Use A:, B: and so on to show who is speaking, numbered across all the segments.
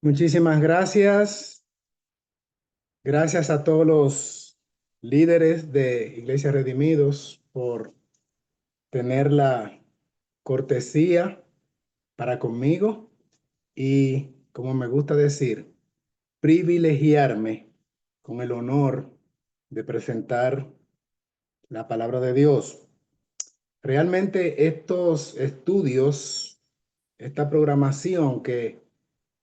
A: Muchísimas gracias. Gracias a todos los líderes de Iglesia Redimidos por tener la cortesía para conmigo y, como me gusta decir, privilegiarme con el honor de presentar la palabra de Dios. Realmente estos estudios, esta programación que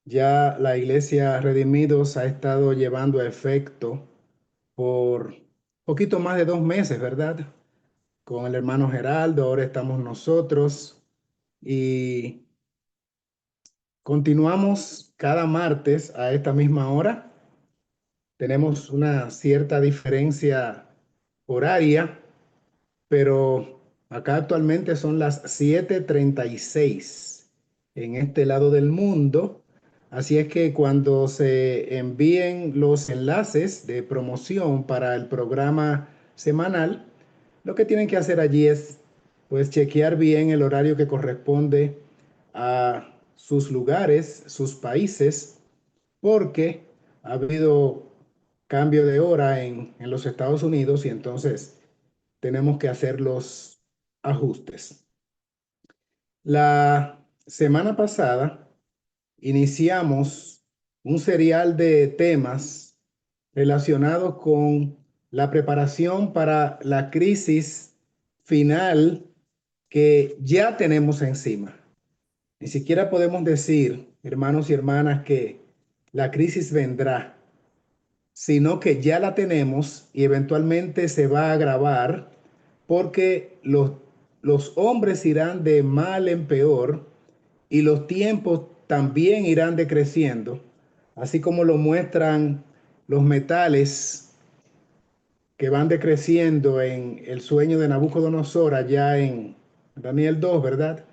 A: ya la Iglesia Redimidos ha estado llevando a efecto por poquito más de 2 meses, ¿verdad? Con el hermano Geraldo, ahora estamos nosotros y continuamos cada martes a esta misma hora. Tenemos una cierta diferencia horaria, pero acá actualmente son las 7:36 en este lado del mundo. Así es que cuando se envíen los enlaces de promoción para el programa semanal, lo que tienen que hacer allí es pues chequear bien el horario que corresponde a sus lugares, sus países, porque ha habido cambio de hora en los Estados Unidos y entonces tenemos que hacer los ajustes. La semana pasada iniciamos un serial de temas relacionados con la preparación para la crisis final que ya tenemos encima. Ni siquiera podemos decir, hermanos y hermanas, que la crisis vendrá, sino que ya la tenemos y eventualmente se va a agravar porque los hombres irán de mal en peor y los tiempos también irán decreciendo, así como lo muestran los metales que van decreciendo en el sueño de Nabucodonosor allá en Daniel 2, ¿verdad?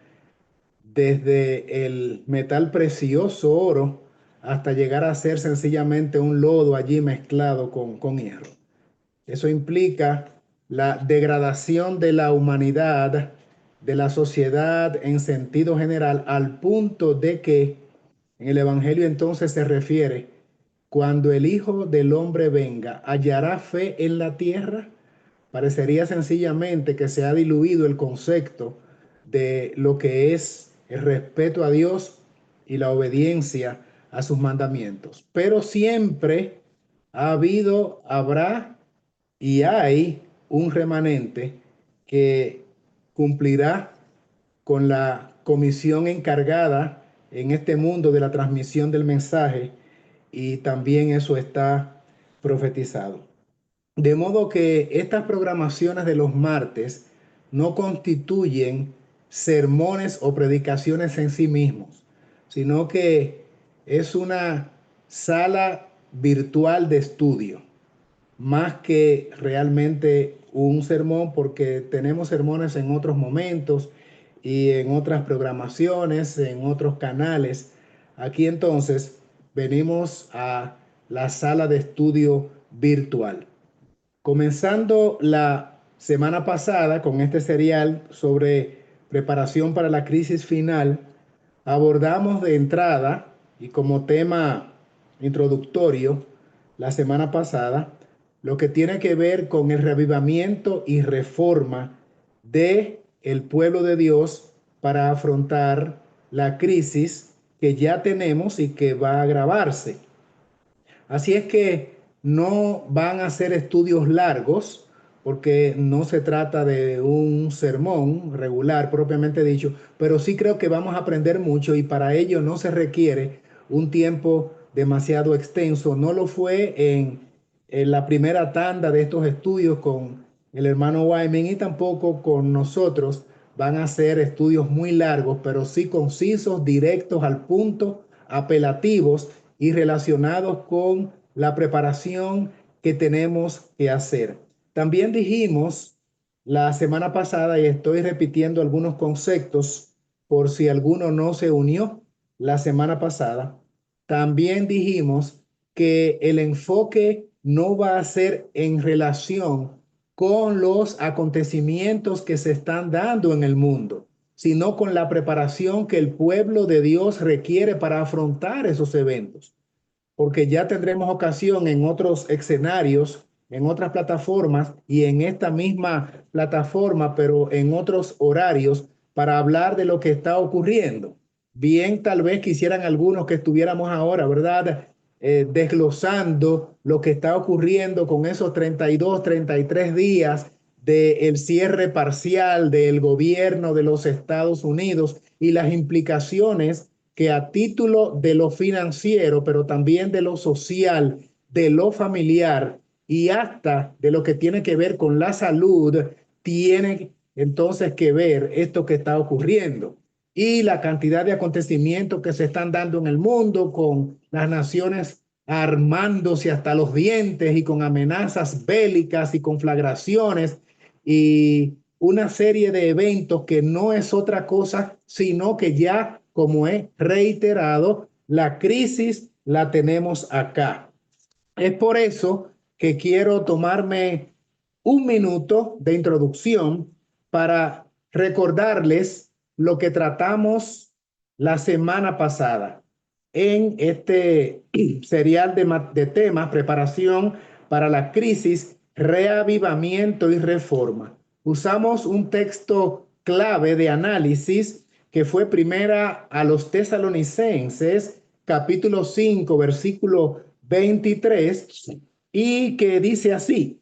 A: Desde el metal precioso oro hasta llegar a ser sencillamente un lodo allí mezclado con hierro. Eso implica la degradación de la humanidad, de la sociedad en sentido general, al punto de que en el Evangelio entonces se refiere, cuando el Hijo del Hombre venga, ¿hallará fe en la tierra? Parecería sencillamente que se ha diluido el concepto de lo que es el respeto a Dios y la obediencia a sus mandamientos. Pero siempre ha habido, habrá y hay un remanente que cumplirá con la comisión encargada en este mundo de la transmisión del mensaje y también eso está profetizado. De modo que estas programaciones de los martes no constituyen sermones o predicaciones en sí mismos, sino que es una sala virtual de estudio más que realmente un sermón, porque tenemos sermones en otros momentos y en otras programaciones, en otros canales. Aquí entonces venimos a la sala de estudio virtual. Comenzando la semana pasada con este serial sobre preparación para la crisis final, abordamos de entrada y como tema introductorio la semana pasada lo que tiene que ver con el reavivamiento y reforma de el pueblo de Dios para afrontar la crisis que ya tenemos y que va a agravarse. Así es que no van a ser estudios largos, porque no se trata de un sermón regular propiamente dicho, pero sí creo que vamos a aprender mucho y para ello no se requiere un tiempo demasiado extenso. No lo fue en la primera tanda de estos estudios con el hermano Wyman y tampoco con nosotros. Van a ser estudios muy largos, pero sí concisos, directos al punto, apelativos y relacionados con la preparación que tenemos que hacer. También dijimos la semana pasada, y estoy repitiendo algunos conceptos por si alguno no se unió la semana pasada, también dijimos que el enfoque no va a ser en relación con los acontecimientos que se están dando en el mundo, sino con la preparación que el pueblo de Dios requiere para afrontar esos eventos, porque ya tendremos ocasión en otros escenarios, en otras plataformas y en esta misma plataforma, pero en otros horarios, para hablar de lo que está ocurriendo. Bien, tal vez quisieran algunos que estuviéramos ahora, ¿verdad? Desglosando lo que está ocurriendo con esos 32, 33 días del cierre parcial del gobierno de los Estados Unidos y las implicaciones que a título de lo financiero, pero también de lo social, de lo familiar y hasta de lo que tiene que ver con la salud, tiene entonces que ver esto que está ocurriendo y la cantidad de acontecimientos que se están dando en el mundo con las naciones armándose hasta los dientes y con amenazas bélicas y conflagraciones y una serie de eventos que no es otra cosa, sino que ya, como he reiterado, la crisis la tenemos acá. Es por eso que quiero tomarme un minuto de introducción para recordarles lo que tratamos la semana pasada en este serial de temas, preparación para la crisis, reavivamiento y reforma. Usamos un texto clave de análisis que fue primera a los tesalonicenses, capítulo 5, versículo 23, y que dice así: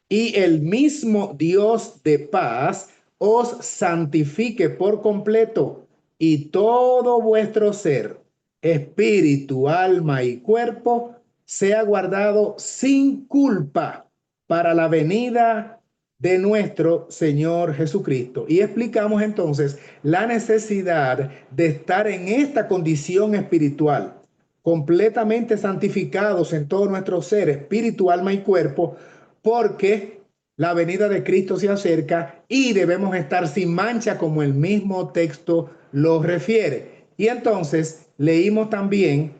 A: y el mismo Dios de paz os santifique por completo, y todo vuestro ser, espíritu, alma y cuerpo, sea guardado sin culpa para la venida de nuestro Señor Jesucristo. Y explicamos entonces la necesidad de estar en esta condición espiritual, completamente santificados en todo nuestro ser, espíritu, alma y cuerpo, porque la venida de Cristo se acerca y debemos estar sin mancha, como el mismo texto lo refiere. Y entonces leímos también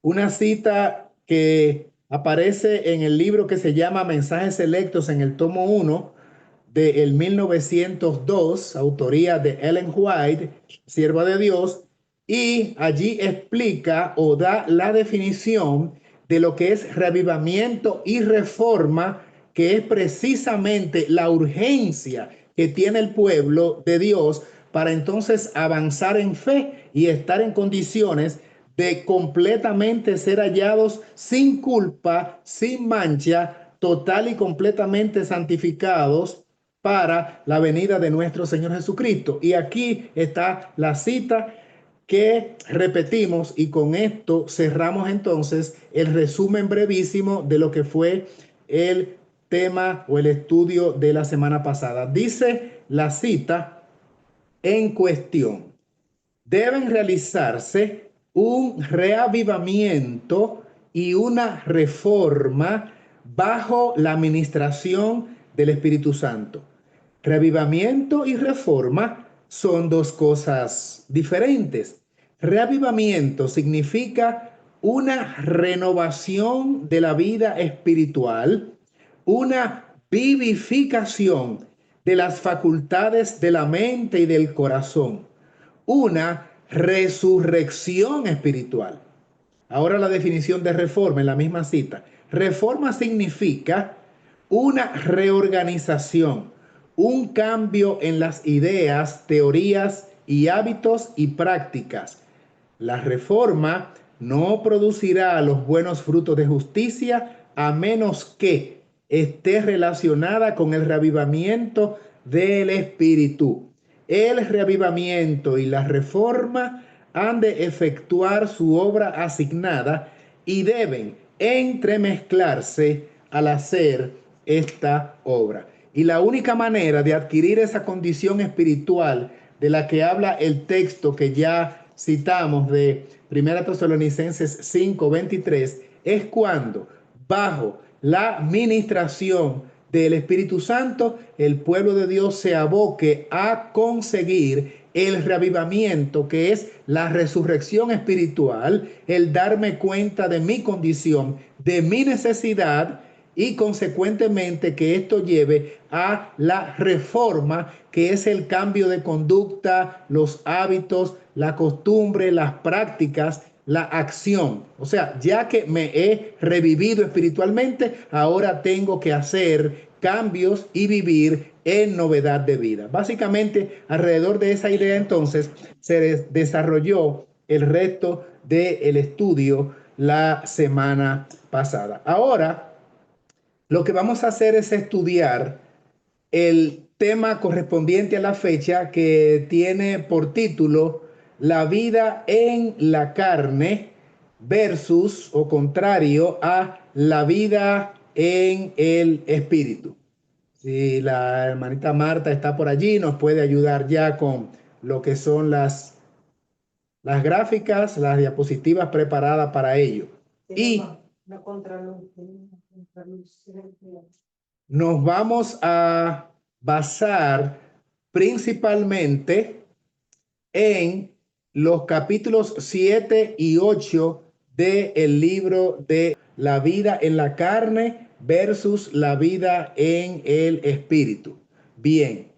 A: una cita que aparece en el libro que se llama Mensajes Selectos, en el tomo 1 del 1902, autoría de Ellen White, sierva de Dios, y allí explica o da la definición de lo que es reavivamiento y reforma, que es precisamente la urgencia que tiene el pueblo de Dios para entonces avanzar en fe y estar en condiciones de completamente ser hallados sin culpa, sin mancha, total y completamente santificados para la venida de nuestro Señor Jesucristo. Y aquí está la cita que repetimos, y con esto cerramos entonces el resumen brevísimo de lo que fue el tema o el estudio de la semana pasada. Dice la cita en cuestión: deben realizarse un reavivamiento y una reforma bajo la administración del Espíritu Santo. Reavivamiento y reforma son dos cosas diferentes. Reavivamiento significa una renovación de la vida espiritual, una vivificación de las facultades de la mente y del corazón, una resurrección espiritual. Ahora la definición de reforma en la misma cita. Reforma significa una reorganización, un cambio en las ideas, teorías y hábitos y prácticas. La reforma no producirá los buenos frutos de justicia a menos que esté relacionada con el reavivamiento del espíritu. El reavivamiento y la reforma han de efectuar su obra asignada y deben entremezclarse al hacer esta obra. Y la única manera de adquirir esa condición espiritual de la que habla el texto que ya citamos de 1 Tesalonicenses 5:23 es cuando, bajo la ministración del Espíritu Santo, el pueblo de Dios se aboque a conseguir el reavivamiento, que es la resurrección espiritual, el darme cuenta de mi condición, de mi necesidad y consecuentemente que esto lleve a la reforma, que es el cambio de conducta, los hábitos, la costumbre, las prácticas, la acción. O sea, ya que me he revivido espiritualmente, ahora tengo que hacer cambios y vivir en novedad de vida. Básicamente, alrededor de esa idea entonces se desarrolló el resto del estudio la semana pasada. Ahora, lo que vamos a hacer es estudiar el tema correspondiente a la fecha que tiene por título La vida en la carne versus o contrario a la vida en el espíritu. Si la hermanita Marta está por allí, nos puede ayudar ya con lo que son las gráficas, las diapositivas preparadas para ello. Y nos vamos a basar principalmente en los capítulos 7 y 8 del libro de La vida en la carne versus la vida en el espíritu. Bien,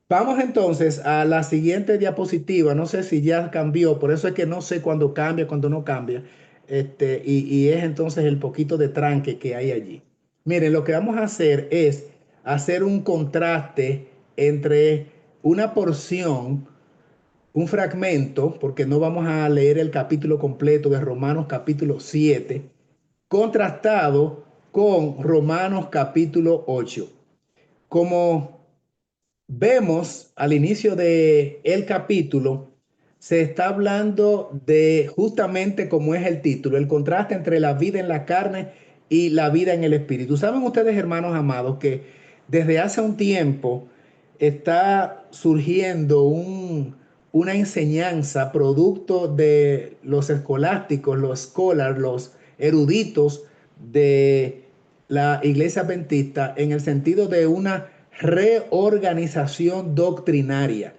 A: vamos entonces a la siguiente diapositiva. No sé si ya cambió, por eso es que no sé cuándo cambia, cuándo no cambia. Y es entonces el poquito de tranque que hay allí. Miren, lo que vamos a hacer es hacer un contraste entre una porción, un fragmento, porque no vamos a leer el capítulo completo de Romanos capítulo 7, contrastado con Romanos capítulo 8. Como vemos al inicio de el capítulo, se está hablando de justamente como es el título, el contraste entre la vida en la carne y la vida en el espíritu. Saben ustedes, hermanos amados, que desde hace un tiempo está surgiendo una enseñanza producto de los escolásticos, los scholars, los eruditos de la iglesia adventista en el sentido de una reorganización doctrinaria,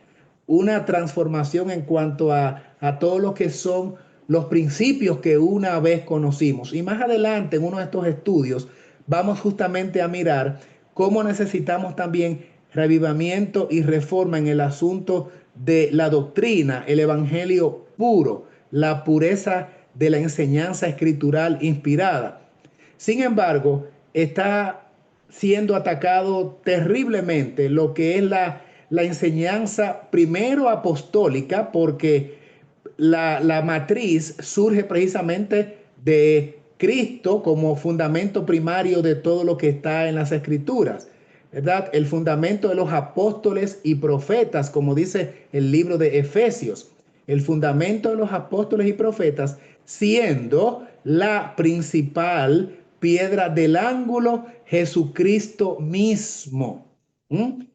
A: una transformación en cuanto a todo lo que son los principios que una vez conocimos. Y más adelante en uno de estos estudios vamos justamente a mirar cómo necesitamos también revivamiento y reforma en el asunto de la doctrina, el evangelio puro, la pureza de la enseñanza escritural inspirada. Sin embargo, está siendo atacado terriblemente lo que es la enseñanza primero apostólica, porque la matriz surge precisamente de Cristo como fundamento primario de todo lo que está en las escrituras, ¿verdad? El fundamento de los apóstoles y profetas, como dice el libro de Efesios, el fundamento de los apóstoles y profetas siendo la principal piedra del ángulo, Jesucristo mismo.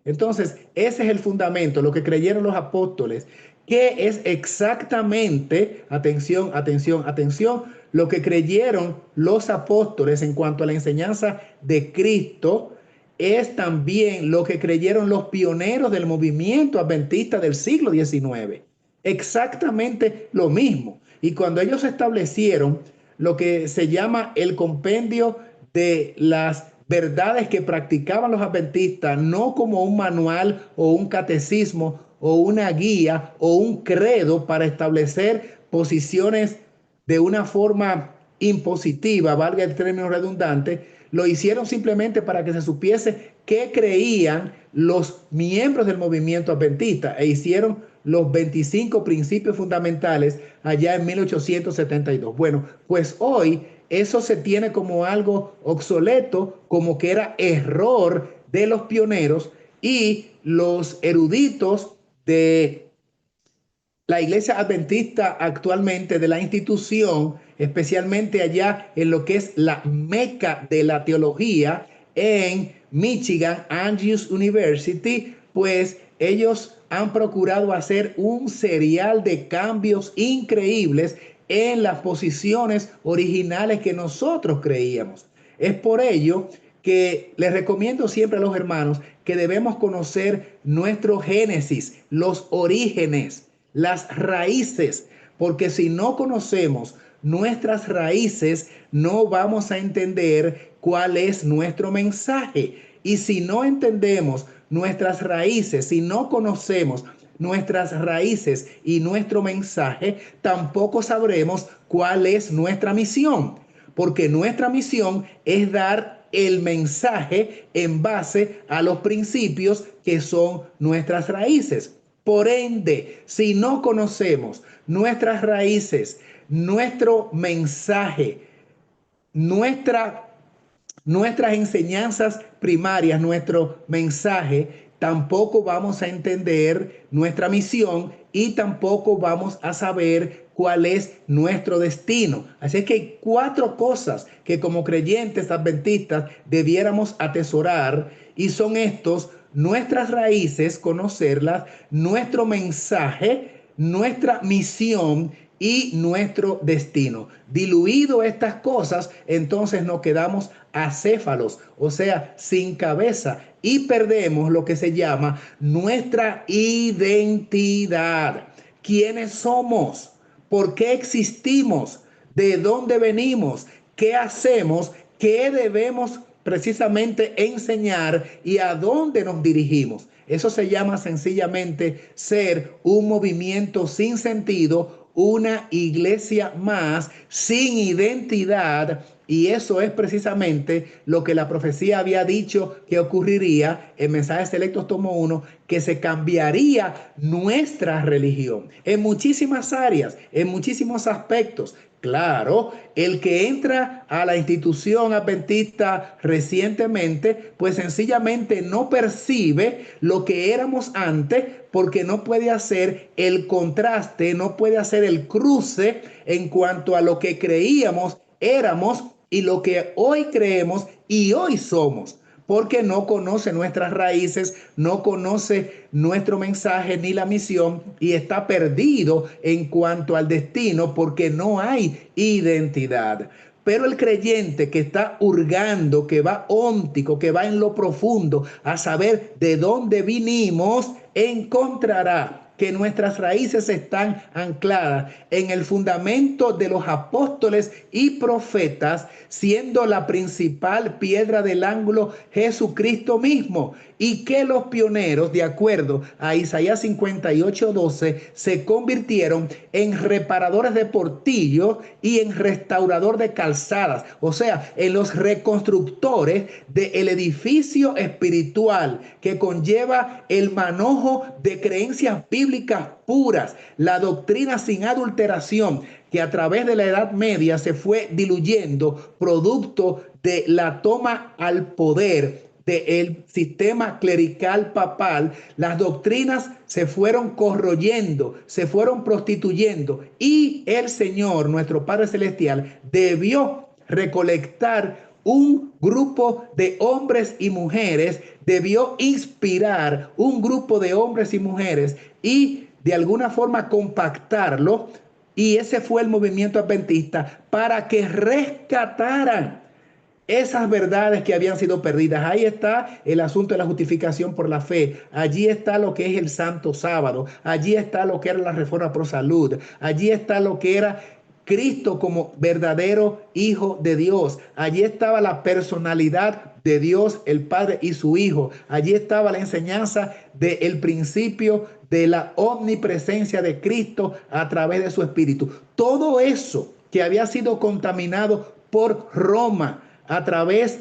A: Entonces, ese es el fundamento, lo que creyeron los apóstoles, que es exactamente, atención, atención, atención, lo que creyeron los apóstoles en cuanto a la enseñanza de Cristo, es también lo que creyeron los pioneros del movimiento adventista del siglo XIX. Exactamente lo mismo. Y cuando ellos establecieron lo que se llama el compendio de las verdades que practicaban los adventistas, no como un manual o un catecismo o una guía o un credo para establecer posiciones de una forma impositiva, valga el término redundante, lo hicieron simplemente para que se supiese qué creían los miembros del movimiento adventista e hicieron los 25 principios fundamentales allá en 1872. Bueno, pues hoy eso se tiene como algo obsoleto, como que era error de los pioneros, y los eruditos de la iglesia adventista actualmente, de la institución, especialmente allá en lo que es la meca de la teología en Michigan, Andrews University, pues ellos han procurado hacer un serial de cambios increíbles en las posiciones originales que nosotros creíamos. Es por ello que les recomiendo siempre a los hermanos que debemos conocer nuestro génesis, los orígenes, las raíces, porque si no conocemos nuestras raíces, no vamos a entender cuál es nuestro mensaje. Y si no entendemos nuestras raíces, si no conocemos nuestras raíces y nuestro mensaje, tampoco sabremos cuál es nuestra misión, porque nuestra misión es dar el mensaje en base a los principios que son nuestras raíces. Por ende, si no conocemos nuestras raíces, nuestro mensaje, nuestra nuestras enseñanzas primarias, nuestro mensaje, tampoco vamos a entender nuestra misión y tampoco vamos a saber cuál es nuestro destino. Así que hay cuatro cosas que como creyentes adventistas debiéramos atesorar y son estos: nuestras raíces, conocerlas, nuestro mensaje, nuestra misión y nuestro destino. Diluido estas cosas, entonces nos quedamos acéfalos, o sea, sin cabeza, y perdemos lo que se llama nuestra identidad. ¿Quiénes somos? ¿Por qué existimos? ¿De dónde venimos? ¿Qué hacemos? ¿Qué debemos precisamente enseñar y a dónde nos dirigimos? Eso se llama sencillamente ser un movimiento sin sentido, una iglesia más sin identidad. Y eso es precisamente lo que la profecía había dicho que ocurriría en Mensajes Selectos tomo 1, que se cambiaría nuestra religión en muchísimas áreas, en muchísimos aspectos. Claro, el que entra a la institución adventista recientemente, pues sencillamente no percibe lo que éramos antes, porque no puede hacer el contraste, no puede hacer el cruce en cuanto a lo que creíamos, éramos y lo que hoy creemos y hoy somos, porque no conoce nuestras raíces, no conoce nuestro mensaje ni la misión y está perdido en cuanto al destino porque no hay identidad. Pero el creyente que está hurgando, que va óntico, que va en lo profundo a saber de dónde vinimos, encontrará que nuestras raíces están ancladas en el fundamento de los apóstoles y profetas, siendo la principal piedra del ángulo Jesucristo mismo, y que los pioneros, de acuerdo a Isaías 58:12, se convirtieron en reparadores de portillos y en restaurador de calzadas, o sea, en los reconstructores del edificio espiritual que conlleva el manojo de creencias bíblicas puras, la doctrina sin adulteración, que a través de la Edad Media se fue diluyendo producto de la toma al poder del sistema clerical papal. Las doctrinas se fueron corroyendo, se fueron prostituyendo y el Señor, nuestro Padre Celestial, debió recolectar un grupo de hombres y mujeres, debió inspirar un grupo de hombres y mujeres y de alguna forma compactarlo, y ese fue el movimiento adventista, para que rescataran esas verdades que habían sido perdidas. Ahí está el asunto de la justificación por la fe. Allí está lo que es el Santo Sábado. Allí está lo que era la reforma pro salud. Allí está lo que era Cristo como verdadero Hijo de Dios. Allí estaba la personalidad de Dios, el Padre y su Hijo. Allí estaba la enseñanza del principio de la omnipresencia de Cristo a través de su Espíritu. Todo eso que había sido contaminado por Roma a través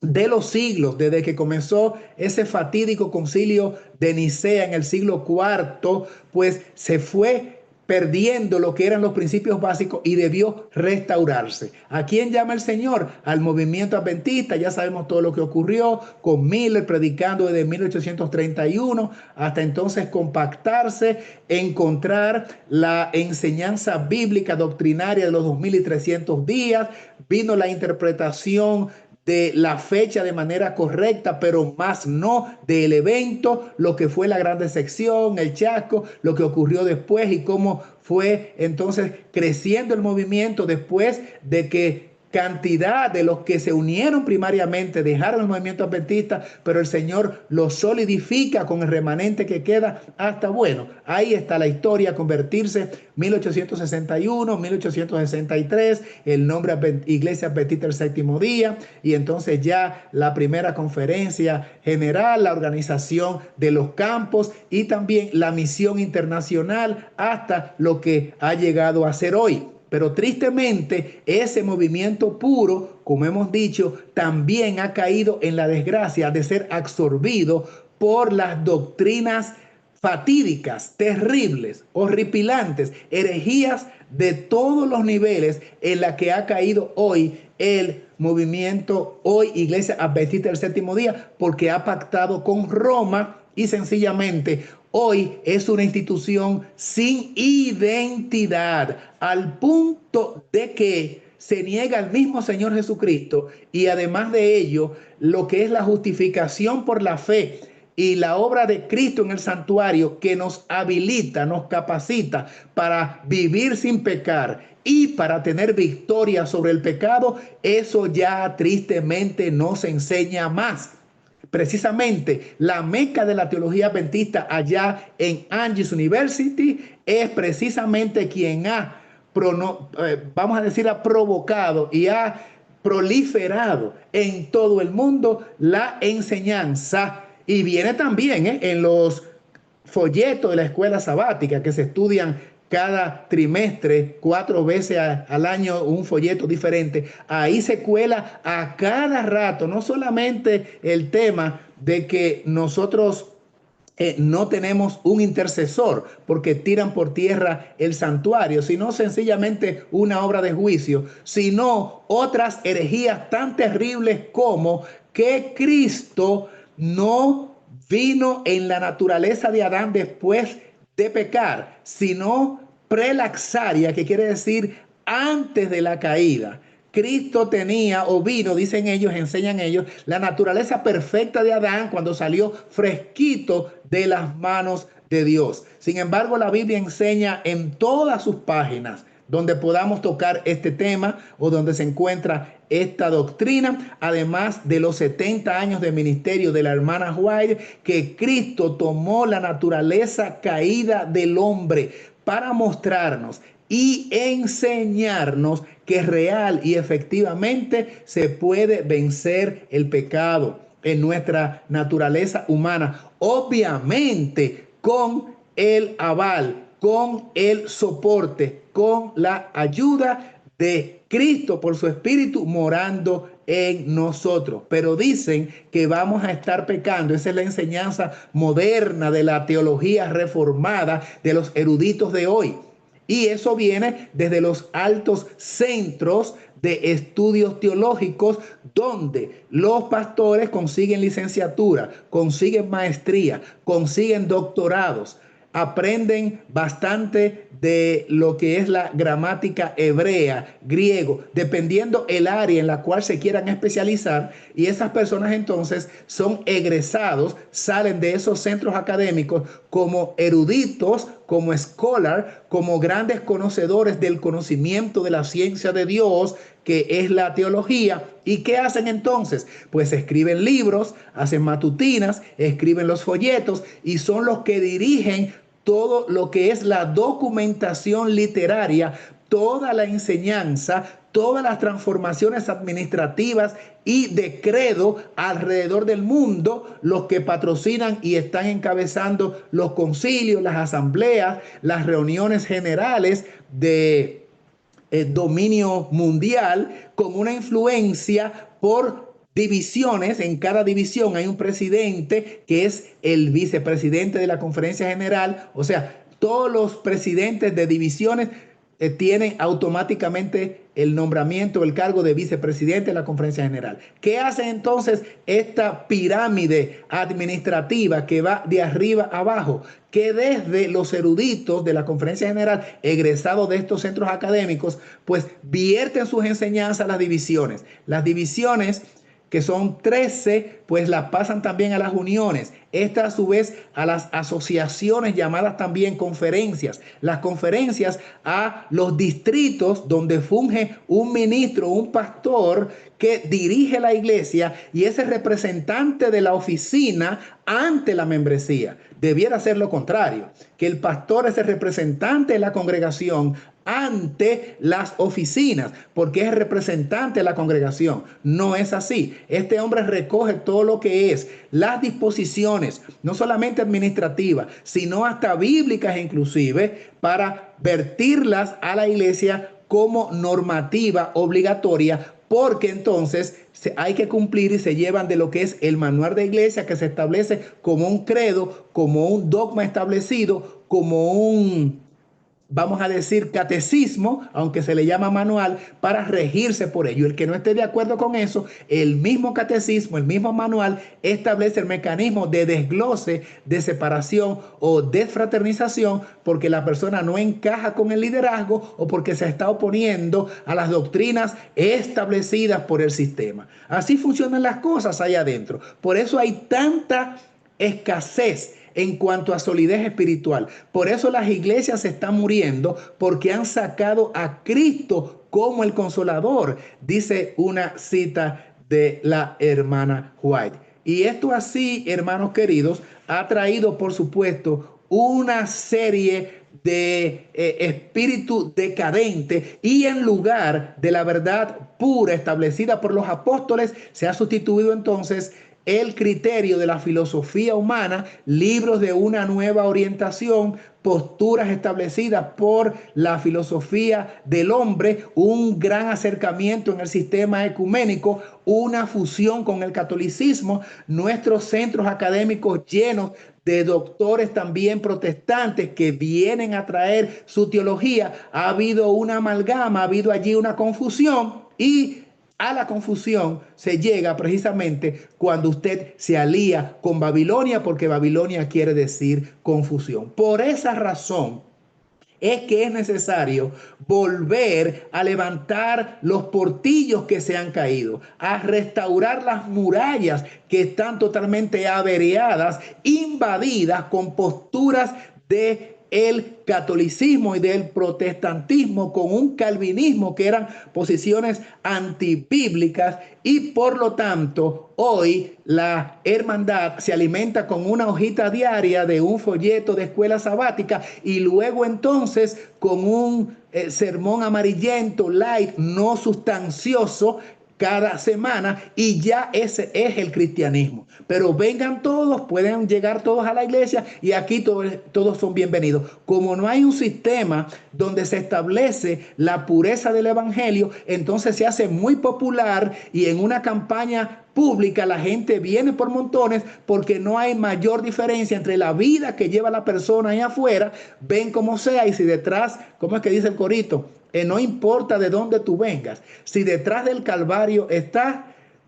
A: de los siglos, desde que comenzó ese fatídico concilio de Nicea en el siglo IV, pues se fue perdiendo lo que eran los principios básicos y debió restaurarse. ¿A quién llama el Señor? Al movimiento adventista. Ya sabemos todo lo que ocurrió con Miller predicando desde 1831 hasta entonces compactarse, encontrar la enseñanza bíblica doctrinaria de los 2300 días, vino la interpretación de la fecha de manera correcta, pero más no del evento, lo que fue la gran decepción, el chasco, lo que ocurrió después y cómo fue entonces creciendo el movimiento después de que cantidad de los que se unieron primariamente dejaron el movimiento adventista, pero el Señor los solidifica con el remanente que queda hasta, bueno, ahí está la historia, convertirse 1861, 1863, el nombre Iglesia Adventista del Séptimo Día, y entonces ya la primera conferencia general, la organización de los campos y también la misión internacional hasta lo que ha llegado a ser hoy. Pero tristemente ese movimiento puro, como hemos dicho, también ha caído en la desgracia de ser absorbido por las doctrinas fatídicas, terribles, horripilantes, herejías de todos los niveles en la que ha caído hoy el movimiento, hoy Iglesia Adventista del Séptimo Día, porque ha pactado con Roma y sencillamente hoy es una institución sin identidad, al punto de que se niega al mismo Señor Jesucristo y además de ello, lo que es la justificación por la fe y la obra de Cristo en el santuario que nos habilita, nos capacita para vivir sin pecar y para tener victoria sobre el pecado, eso ya tristemente no se enseña más. Precisamente la meca de la teología adventista allá en Andrews University es precisamente quien vamos a decir, ha provocado y ha proliferado en todo el mundo la enseñanza. Y viene también en los folletos de la escuela sabática que se estudian cada trimestre, 4 veces al año, un folleto diferente. Ahí se cuela a cada rato, no solamente el tema de que nosotros no tenemos un intercesor porque tiran por tierra el santuario, sino sencillamente una obra de juicio, sino otras herejías tan terribles como que Cristo no vino en la naturaleza de Adán después de pecar, sino prelaxaria, que quiere decir antes de la caída. Cristo tenía o vino, dicen ellos, enseñan ellos, la naturaleza perfecta de Adán cuando salió fresquito de las manos de Dios. Sin embargo, la Biblia enseña en todas sus páginas donde podamos tocar este tema o donde se encuentra esta doctrina, además de los 70 años de ministerio de la hermana White, que Cristo tomó la naturaleza caída del hombre para mostrarnos y enseñarnos que real y efectivamente se puede vencer el pecado en nuestra naturaleza humana, obviamente con el aval, con el soporte, con la ayuda de Cristo por su Espíritu morando en nosotros. Pero dicen que vamos a estar pecando. Esa es la enseñanza moderna de la teología reformada de los eruditos de hoy. Y eso viene desde los altos centros de estudios teológicos donde los pastores consiguen licenciatura, consiguen maestría, consiguen doctorados, aprenden bastante de lo que es la gramática hebrea, griego, dependiendo el área en la cual se quieran especializar, y esas personas entonces son egresados, salen de esos centros académicos como eruditos, como scholar, como grandes conocedores del conocimiento de la ciencia de Dios, que es la teología. ¿Y qué hacen entonces? Pues escriben libros, hacen matutinas, escriben los folletos y son los que dirigen todo lo que es la documentación literaria, toda la enseñanza, todas las transformaciones administrativas y de credo alrededor del mundo, los que patrocinan y están encabezando los concilios, las asambleas, las reuniones generales de dominio mundial, con una influencia por divisiones. En cada división hay un presidente que es el vicepresidente de la conferencia general. O sea, todos los presidentes de divisiones tienen automáticamente el nombramiento, el cargo de vicepresidente de la conferencia general. ¿Qué hace entonces esta pirámide administrativa que va de arriba a abajo? Que desde los eruditos de la conferencia general, egresados de estos centros académicos, pues vierten sus enseñanzas a las divisiones. Las divisiones que son 13, pues la pasan también a las uniones. Esta a su vez a las asociaciones llamadas también conferencias. Las conferencias a los distritos donde funge un ministro, un pastor que dirige la iglesia y es el representante de la oficina ante la membresía. Debiera ser lo contrario, que el pastor es el representante de la congregación ante las oficinas, porque es el representante de la congregación. No es así. Este hombre recoge todo lo que es las disposiciones, no solamente administrativas, sino hasta bíblicas inclusive, para vertirlas a la iglesia como normativa obligatoria, porque entonces hay que cumplir y se llevan de lo que es el manual de iglesia, que se establece como un credo, como un dogma establecido, como un, vamos a decir, catecismo, aunque se le llama manual, para regirse por ello. El que no esté de acuerdo con eso, el mismo catecismo, el mismo manual establece el mecanismo de desglose, de separación o desfraternización, porque la persona no encaja con el liderazgo o porque se está oponiendo a las doctrinas establecidas por el sistema. Así funcionan las cosas allá adentro. Por eso hay tanta escasez en cuanto a solidez espiritual. Por eso las iglesias se están muriendo, porque han sacado a Cristo como el consolador, dice una cita de la hermana White. Y esto así, hermanos queridos, ha traído, por supuesto, una serie de espíritu decadente, y en lugar de la verdad pura establecida por los apóstoles, se ha sustituido entonces el criterio de la filosofía humana, libros de una nueva orientación, posturas establecidas por la filosofía del hombre, un gran acercamiento en el sistema ecuménico, una fusión con el catolicismo, nuestros centros académicos llenos de doctores también protestantes que vienen a traer su teología. Ha habido una amalgama, ha habido allí una confusión, y a la confusión se llega precisamente cuando usted se alía con Babilonia, porque Babilonia quiere decir confusión. Por esa razón es que es necesario volver a levantar los portillos que se han caído, a restaurar las murallas que están totalmente averiadas, invadidas con posturas de el catolicismo y del protestantismo, con un calvinismo que eran posiciones antibíblicas, y por lo tanto hoy la hermandad se alimenta con una hojita diaria de un folleto de escuela sabática, y luego entonces con un sermón amarillento, light, no sustancioso, cada semana, y ya ese es el cristianismo. Pero vengan todos, pueden llegar todos a la iglesia y aquí todos son bienvenidos. Como no hay un sistema donde se establece la pureza del evangelio, entonces se hace muy popular, y en una campaña pública la gente viene por montones, porque no hay mayor diferencia entre la vida que lleva la persona ahí afuera, ven como sea, y si detrás, ¿cómo es que dice el corito? No importa de dónde tú vengas, si detrás del Calvario estás,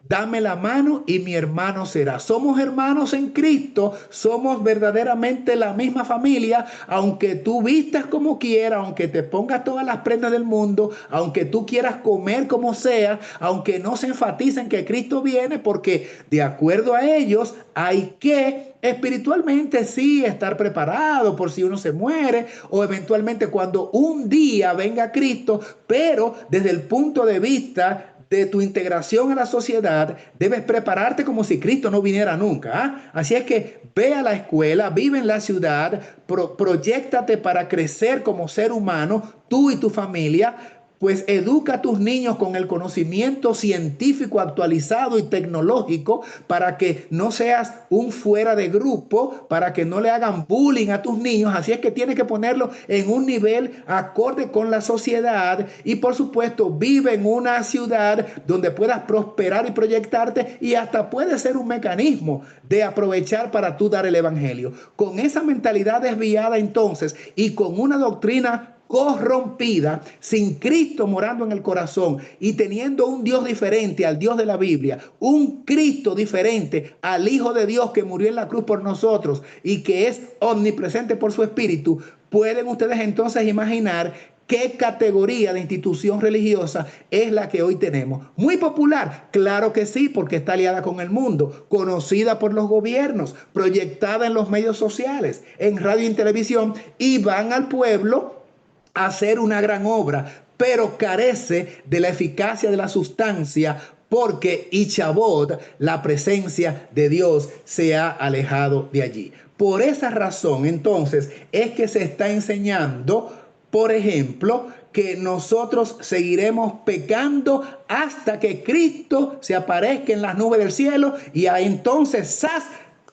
A: dame la mano y mi hermano será. Somos hermanos en Cristo, somos verdaderamente la misma familia, aunque tú vistas como quieras, aunque te pongas todas las prendas del mundo, aunque tú quieras comer como sea, aunque no se enfaticen que Cristo viene, porque de acuerdo a ellos hay que espiritualmente sí estar preparado por si uno se muere, o eventualmente cuando un día venga Cristo, pero desde el punto de vista de tu integración a la sociedad, debes prepararte como si Cristo no viniera nunca. ¿Ah? Así es que ve a la escuela, vive en la ciudad, proyéctate para crecer como ser humano, tú y tu familia. Pues educa a tus niños con el conocimiento científico actualizado y tecnológico, para que no seas un fuera de grupo, para que no le hagan bullying a tus niños. Así es que tienes que ponerlo en un nivel acorde con la sociedad, y por supuesto vive en una ciudad donde puedas prosperar y proyectarte, y hasta puede ser un mecanismo de aprovechar para tú dar el evangelio. Con esa mentalidad desviada entonces, y con una doctrina corrompida, sin Cristo morando en el corazón, y teniendo un Dios diferente al Dios de la Biblia, un Cristo diferente al Hijo de Dios que murió en la cruz por nosotros y que es omnipresente por su Espíritu, pueden ustedes entonces imaginar ¿Qué categoría de institución religiosa es la que hoy tenemos? Muy popular, claro que sí, porque está aliada con el mundo, conocida por los gobiernos, proyectada en los medios sociales, en radio y en televisión, y van al pueblo a hacer una gran obra, pero carece de la eficacia de la sustancia porque Ichabod, la presencia de Dios, se ha alejado de allí. Por esa razón, entonces, es que se está enseñando, por ejemplo, que nosotros seguiremos pecando hasta que Cristo se aparezca en las nubes del cielo y entonces, ¡zas!,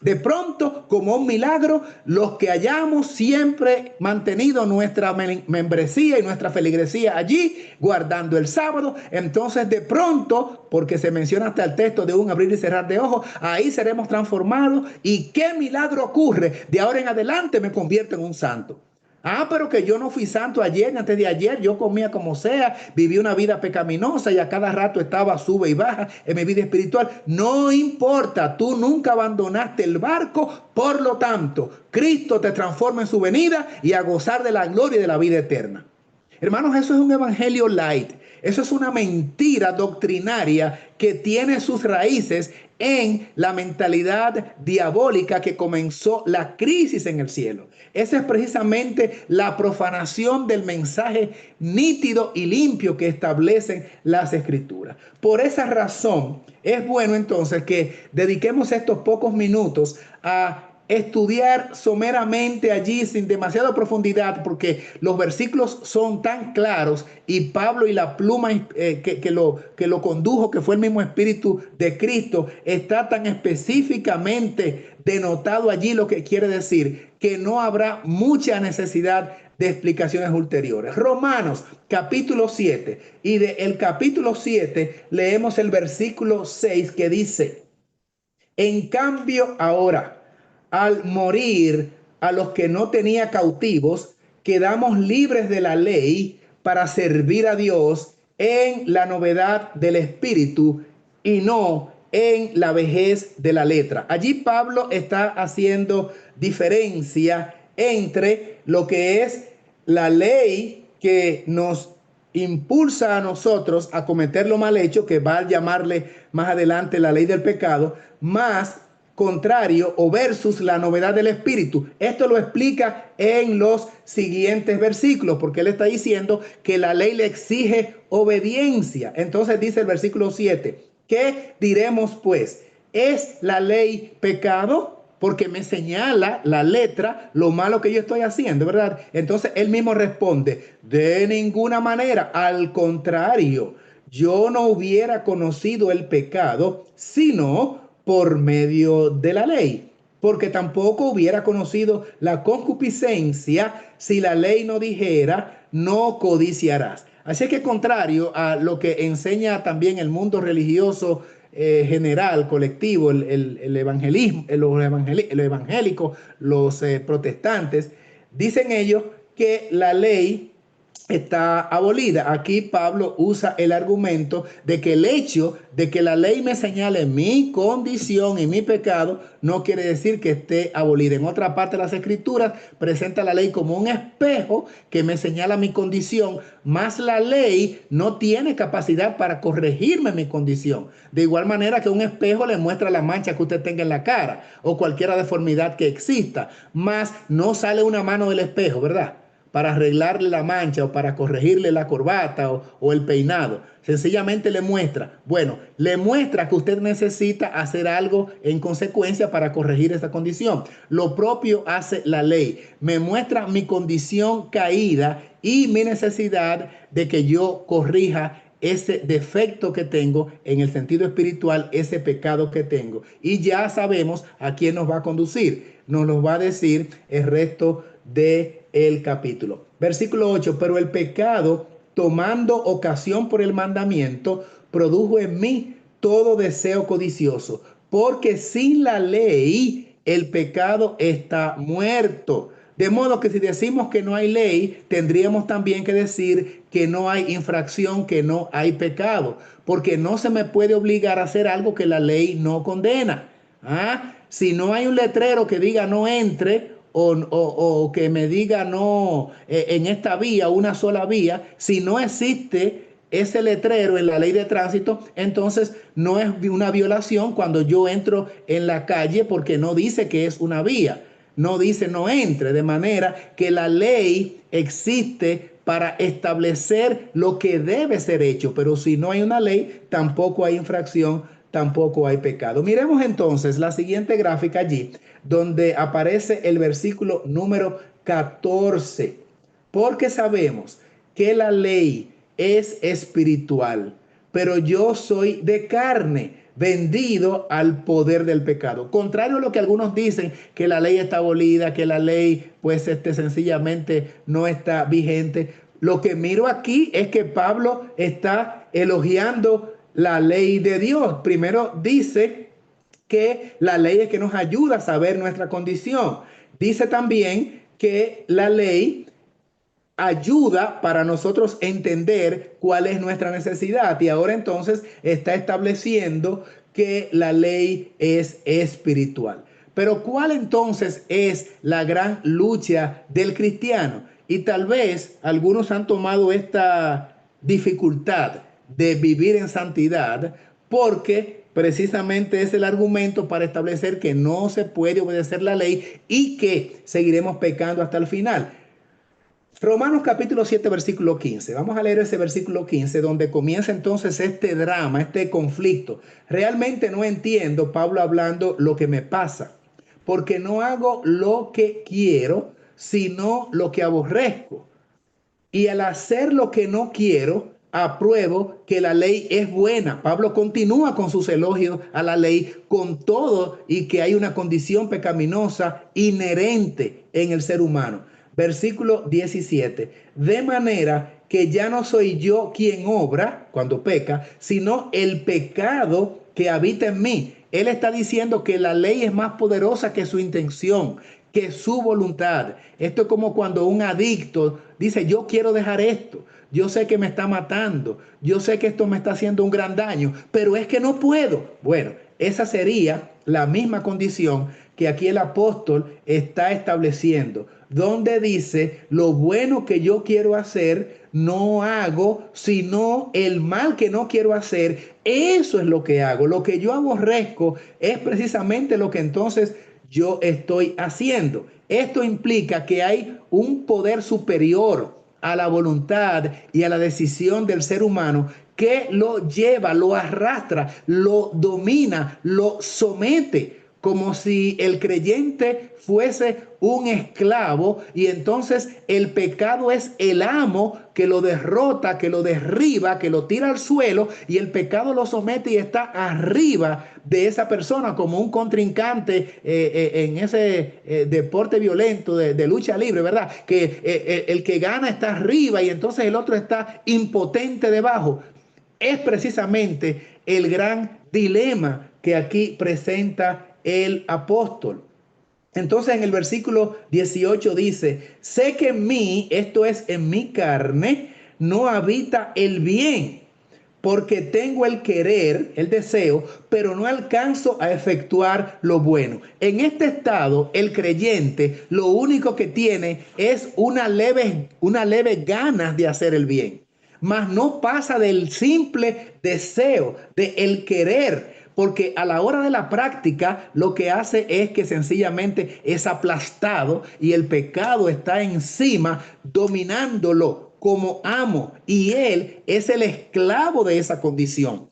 A: de pronto, como un milagro, los que hayamos siempre mantenido nuestra membresía y nuestra feligresía allí, guardando el sábado, entonces de pronto, porque se menciona hasta el texto de un abrir y cerrar de ojos, ahí seremos transformados. ¿Y qué milagro ocurre? De ahora en adelante me convierto en un santo. Ah, pero que yo no fui santo ayer, antes de ayer, yo comía como sea, viví una vida pecaminosa y a cada rato estaba sube y baja en mi vida espiritual. No importa, tú nunca abandonaste el barco, por lo tanto, Cristo te transforma en su venida y a gozar de la gloria y de la vida eterna. Hermanos, eso es un evangelio light. Eso es una mentira doctrinaria que tiene sus raíces en la mentalidad diabólica que comenzó la crisis en el cielo. Esa es precisamente la profanación del mensaje nítido y limpio que establecen las escrituras. Por esa razón, es bueno entonces que dediquemos estos pocos minutos a estudiar someramente allí sin demasiada profundidad, porque los versículos son tan claros y Pablo y la pluma que lo condujo, que fue el mismo Espíritu de Cristo, está tan específicamente denotado allí lo que quiere decir que no habrá mucha necesidad de explicaciones ulteriores. Romanos capítulo 7, y del capítulo 7 leemos el versículo 6 que dice: en cambio ahora, al morir a los que no tenía cautivos, quedamos libres de la ley para servir a Dios en la novedad del espíritu y no en la vejez de la letra. Allí Pablo está haciendo diferencia entre lo que es la ley que nos impulsa a nosotros a cometer lo mal hecho, que va a llamarle más adelante la ley del pecado, más contrario o versus la novedad del espíritu. Esto lo explica en los siguientes versículos, porque él está diciendo que la ley le exige obediencia. Entonces dice el versículo 7, ¿qué diremos pues? ¿Es la ley pecado? Porque me señala la letra lo malo que yo estoy haciendo, ¿verdad? Entonces él mismo responde: de ninguna manera, al contrario, yo no hubiera conocido el pecado sino por medio de la ley, porque tampoco hubiera conocido la concupiscencia si la ley no dijera: no codiciarás. Así que contrario a lo que enseña también el mundo religioso general, colectivo, el evangelismo, los evangélicos, los protestantes, dicen ellos que la ley está abolida. Aquí Pablo usa el argumento de que el hecho de que la ley me señale mi condición y mi pecado no quiere decir que esté abolida. En otra parte de las escrituras presenta la ley como un espejo que me señala mi condición, más la ley no tiene capacidad para corregirme mi condición. De igual manera que un espejo le muestra la mancha que usted tenga en la cara o cualquier deformidad que exista, más no sale una mano del espejo, ¿verdad?, para arreglarle la mancha o para corregirle la corbata o el peinado. Sencillamente le muestra, le muestra que usted necesita hacer algo en consecuencia para corregir esta condición. Lo propio hace la ley. Me muestra mi condición caída y mi necesidad de que yo corrija ese defecto que tengo en el sentido espiritual, ese pecado que tengo. Y ya sabemos a quién nos va a conducir. Nos lo va a decir el resto del capítulo. Versículo 8, pero el pecado, tomando ocasión por el mandamiento, produjo en mí todo deseo codicioso, porque sin la ley el pecado está muerto. De modo que si decimos que no hay ley, tendríamos también que decir que no hay infracción, que no hay pecado, porque no se me puede obligar a hacer algo que la ley no condena. Si no hay un letrero que diga no entre, o que me diga no, en esta vía, una sola vía. Si no existe ese letrero en la ley de tránsito, entonces no es una violación cuando yo entro en la calle porque no dice que es una vía, no dice no entre, de manera que la ley existe para establecer lo que debe ser hecho, pero si no hay una ley, tampoco hay infracción, tampoco hay pecado. Miremos entonces la siguiente gráfica allí, donde aparece el versículo número 14, porque sabemos que la ley es espiritual, pero yo soy de carne, vendido al poder del pecado. Contrario a lo que algunos dicen, que la ley está abolida, que la ley pues sencillamente no está vigente. Lo que miro aquí es que Pablo está elogiando la ley de Dios. Primero dice que la ley es que nos ayuda a saber nuestra condición. Dice también que la ley ayuda para nosotros entender cuál es nuestra necesidad. Y ahora entonces está estableciendo que la ley es espiritual. Pero ¿cuál entonces es la gran lucha del cristiano? Y tal vez algunos han tomado esta dificultad de vivir en santidad porque precisamente es el argumento para establecer que no se puede obedecer la ley y que seguiremos pecando hasta el final. Romanos capítulo 7, versículo 15. Vamos a leer ese versículo 15, donde comienza entonces este drama, este conflicto. Realmente no entiendo, Pablo hablando, lo que me pasa, porque no hago lo que quiero, sino lo que aborrezco. Y al hacer lo que no quiero, apruebo que la ley es buena. Pablo continúa con sus elogios a la ley con todo y que hay una condición pecaminosa inherente en el ser humano. Versículo 17. De manera que ya no soy yo quien obra cuando peca, sino el pecado que habita en mí. Él está diciendo que la ley es más poderosa que su intención, que su voluntad. Esto es como cuando un adicto dice, yo quiero dejar esto, yo sé que me está matando, yo sé que esto me está haciendo un gran daño, pero es que no puedo. Bueno, esa sería la misma condición que aquí el apóstol está estableciendo, donde dice, lo bueno que yo quiero hacer, no hago, sino el mal que no quiero hacer, eso es lo que hago. Lo que yo aborrezco es precisamente lo que entonces yo estoy haciendo. Esto implica que hay un poder superior a la voluntad y a la decisión del ser humano que lo lleva, lo arrastra, lo domina, lo somete, como si el creyente fuese un esclavo y entonces el pecado es el amo que lo derrota, que lo derriba, que lo tira al suelo y el pecado lo somete y está arriba de esa persona como un contrincante en ese deporte violento de lucha libre, ¿verdad? Que el que gana está arriba y entonces el otro está impotente debajo. Es precisamente el gran dilema que aquí presenta el apóstol. Entonces en el versículo 18 dice, sé que en mí, esto es en mi carne, no habita el bien, porque tengo el querer, el deseo, pero no alcanzo a efectuar lo bueno. En este estado, el creyente lo único que tiene es una leve ganas de hacer el bien, mas no pasa del simple deseo, de el querer, porque a la hora de la práctica lo que hace es que sencillamente es aplastado y el pecado está encima dominándolo como amo y él es el esclavo de esa condición.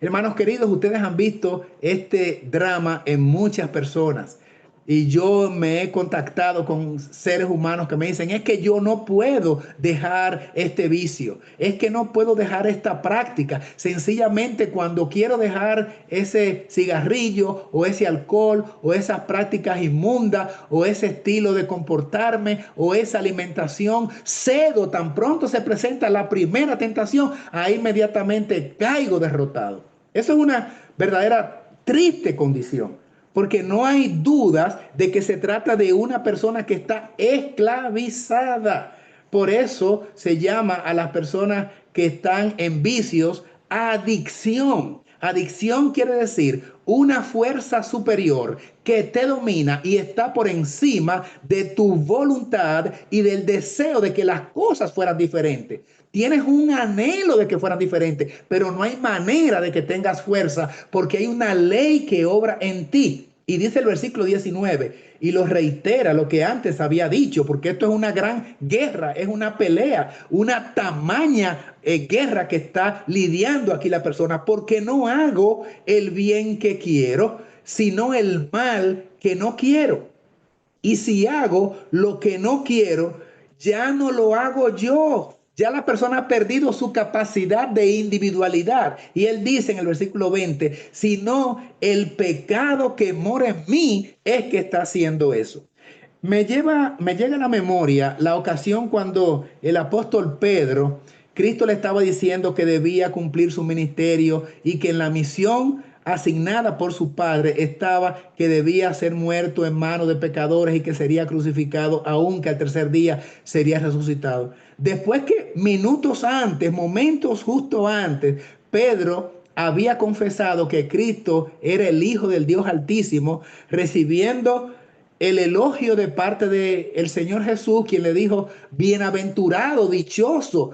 A: Hermanos queridos, ustedes han visto este drama en muchas personas. Y yo me he contactado con seres humanos que me dicen, es que yo no puedo dejar este vicio, es que no puedo dejar esta práctica. Sencillamente cuando quiero dejar ese cigarrillo o ese alcohol o esas prácticas inmundas o ese estilo de comportarme o esa alimentación, cedo, tan pronto se presenta la primera tentación, ahí inmediatamente caigo derrotado. Eso es una verdadera triste condición porque no hay dudas de que se trata de una persona que está esclavizada. Por eso se llama a las personas que están en vicios adicción. Adicción quiere decir una fuerza superior que te domina y está por encima de tu voluntad y del deseo de que las cosas fueran diferentes. Tienes un anhelo de que fueran diferentes, pero no hay manera de que tengas fuerza porque hay una ley que obra en ti. Y dice el versículo 19, y lo reitera lo que antes había dicho, porque esto es una gran guerra, es una pelea, una tamaña guerra que está lidiando aquí la persona, porque no hago el bien que quiero, sino el mal que no quiero. Y si hago lo que no quiero, ya no lo hago yo. Ya la persona ha perdido su capacidad de individualidad. Y él dice en el versículo 20, sino el pecado que mora en mí es que está haciendo eso. Me llega a la memoria la ocasión cuando el apóstol Pedro, Cristo le estaba diciendo que debía cumplir su ministerio y que en la misión asignada por su padre estaba que debía ser muerto en manos de pecadores y que sería crucificado, aunque al tercer día sería resucitado. Después que minutos antes, momentos justo antes, Pedro había confesado que Cristo era el Hijo del Dios Altísimo, recibiendo el elogio de parte del Señor Jesús, quien le dijo, bienaventurado, dichoso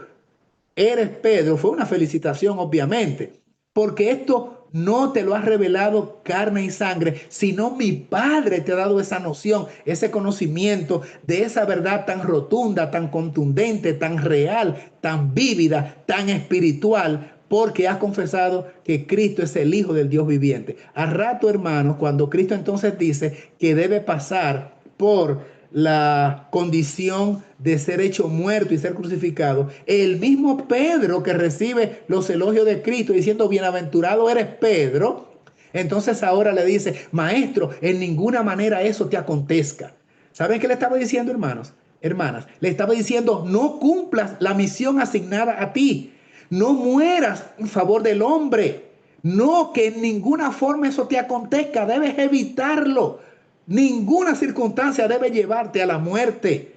A: eres Pedro. Fue una felicitación, obviamente, porque esto no te lo ha revelado carne y sangre, sino mi Padre te ha dado esa noción, ese conocimiento de esa verdad tan rotunda, tan contundente, tan real, tan vívida, tan espiritual, porque has confesado que Cristo es el Hijo del Dios viviente. A rato, hermanos, cuando Cristo entonces dice que debe pasar por la condición de ser hecho muerto y ser crucificado, el mismo Pedro que recibe los elogios de Cristo diciendo, bienaventurado eres Pedro, entonces ahora le dice, maestro, en ninguna manera eso te acontezca. ¿Saben qué le estaba diciendo, hermanos? Hermanas, le estaba diciendo, no cumplas la misión asignada a ti, no mueras en favor del hombre, no, que en ninguna forma eso te acontezca, debes evitarlo. Ninguna circunstancia debe llevarte a la muerte.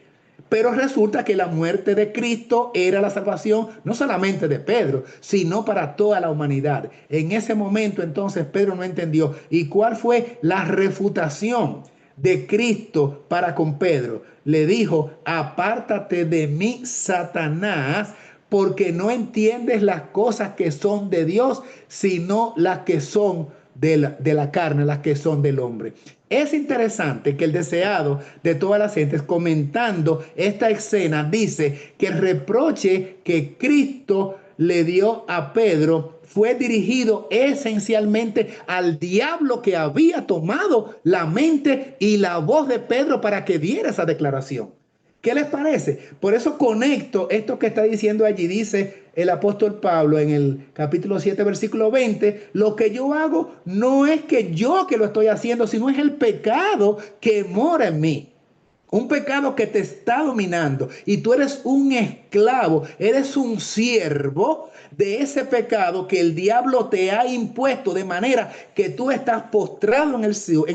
A: Pero resulta que la muerte de Cristo era la salvación no solamente de Pedro, sino para toda la humanidad. En ese momento entonces Pedro no entendió. ¿Y cuál fue la refutación de Cristo para con Pedro? Le dijo, apártate de mí, Satanás, porque no entiendes las cosas que son de Dios, sino las que son de la carne, las que son del hombre. Es interesante que el deseado de todas las gentes, comentando esta escena, dice que el reproche que Cristo le dio a Pedro fue dirigido esencialmente al diablo que había tomado la mente y la voz de Pedro para que diera esa declaración. ¿Qué les parece? Por eso conecto esto que está diciendo allí. Dice el apóstol Pablo en el capítulo 7, versículo 20, lo que yo hago no es que yo que lo estoy haciendo, sino es el pecado que mora en mí. Un pecado que te está dominando y tú eres un esclavo, eres un siervo de ese pecado que el diablo te ha impuesto, de manera que tú estás postrado en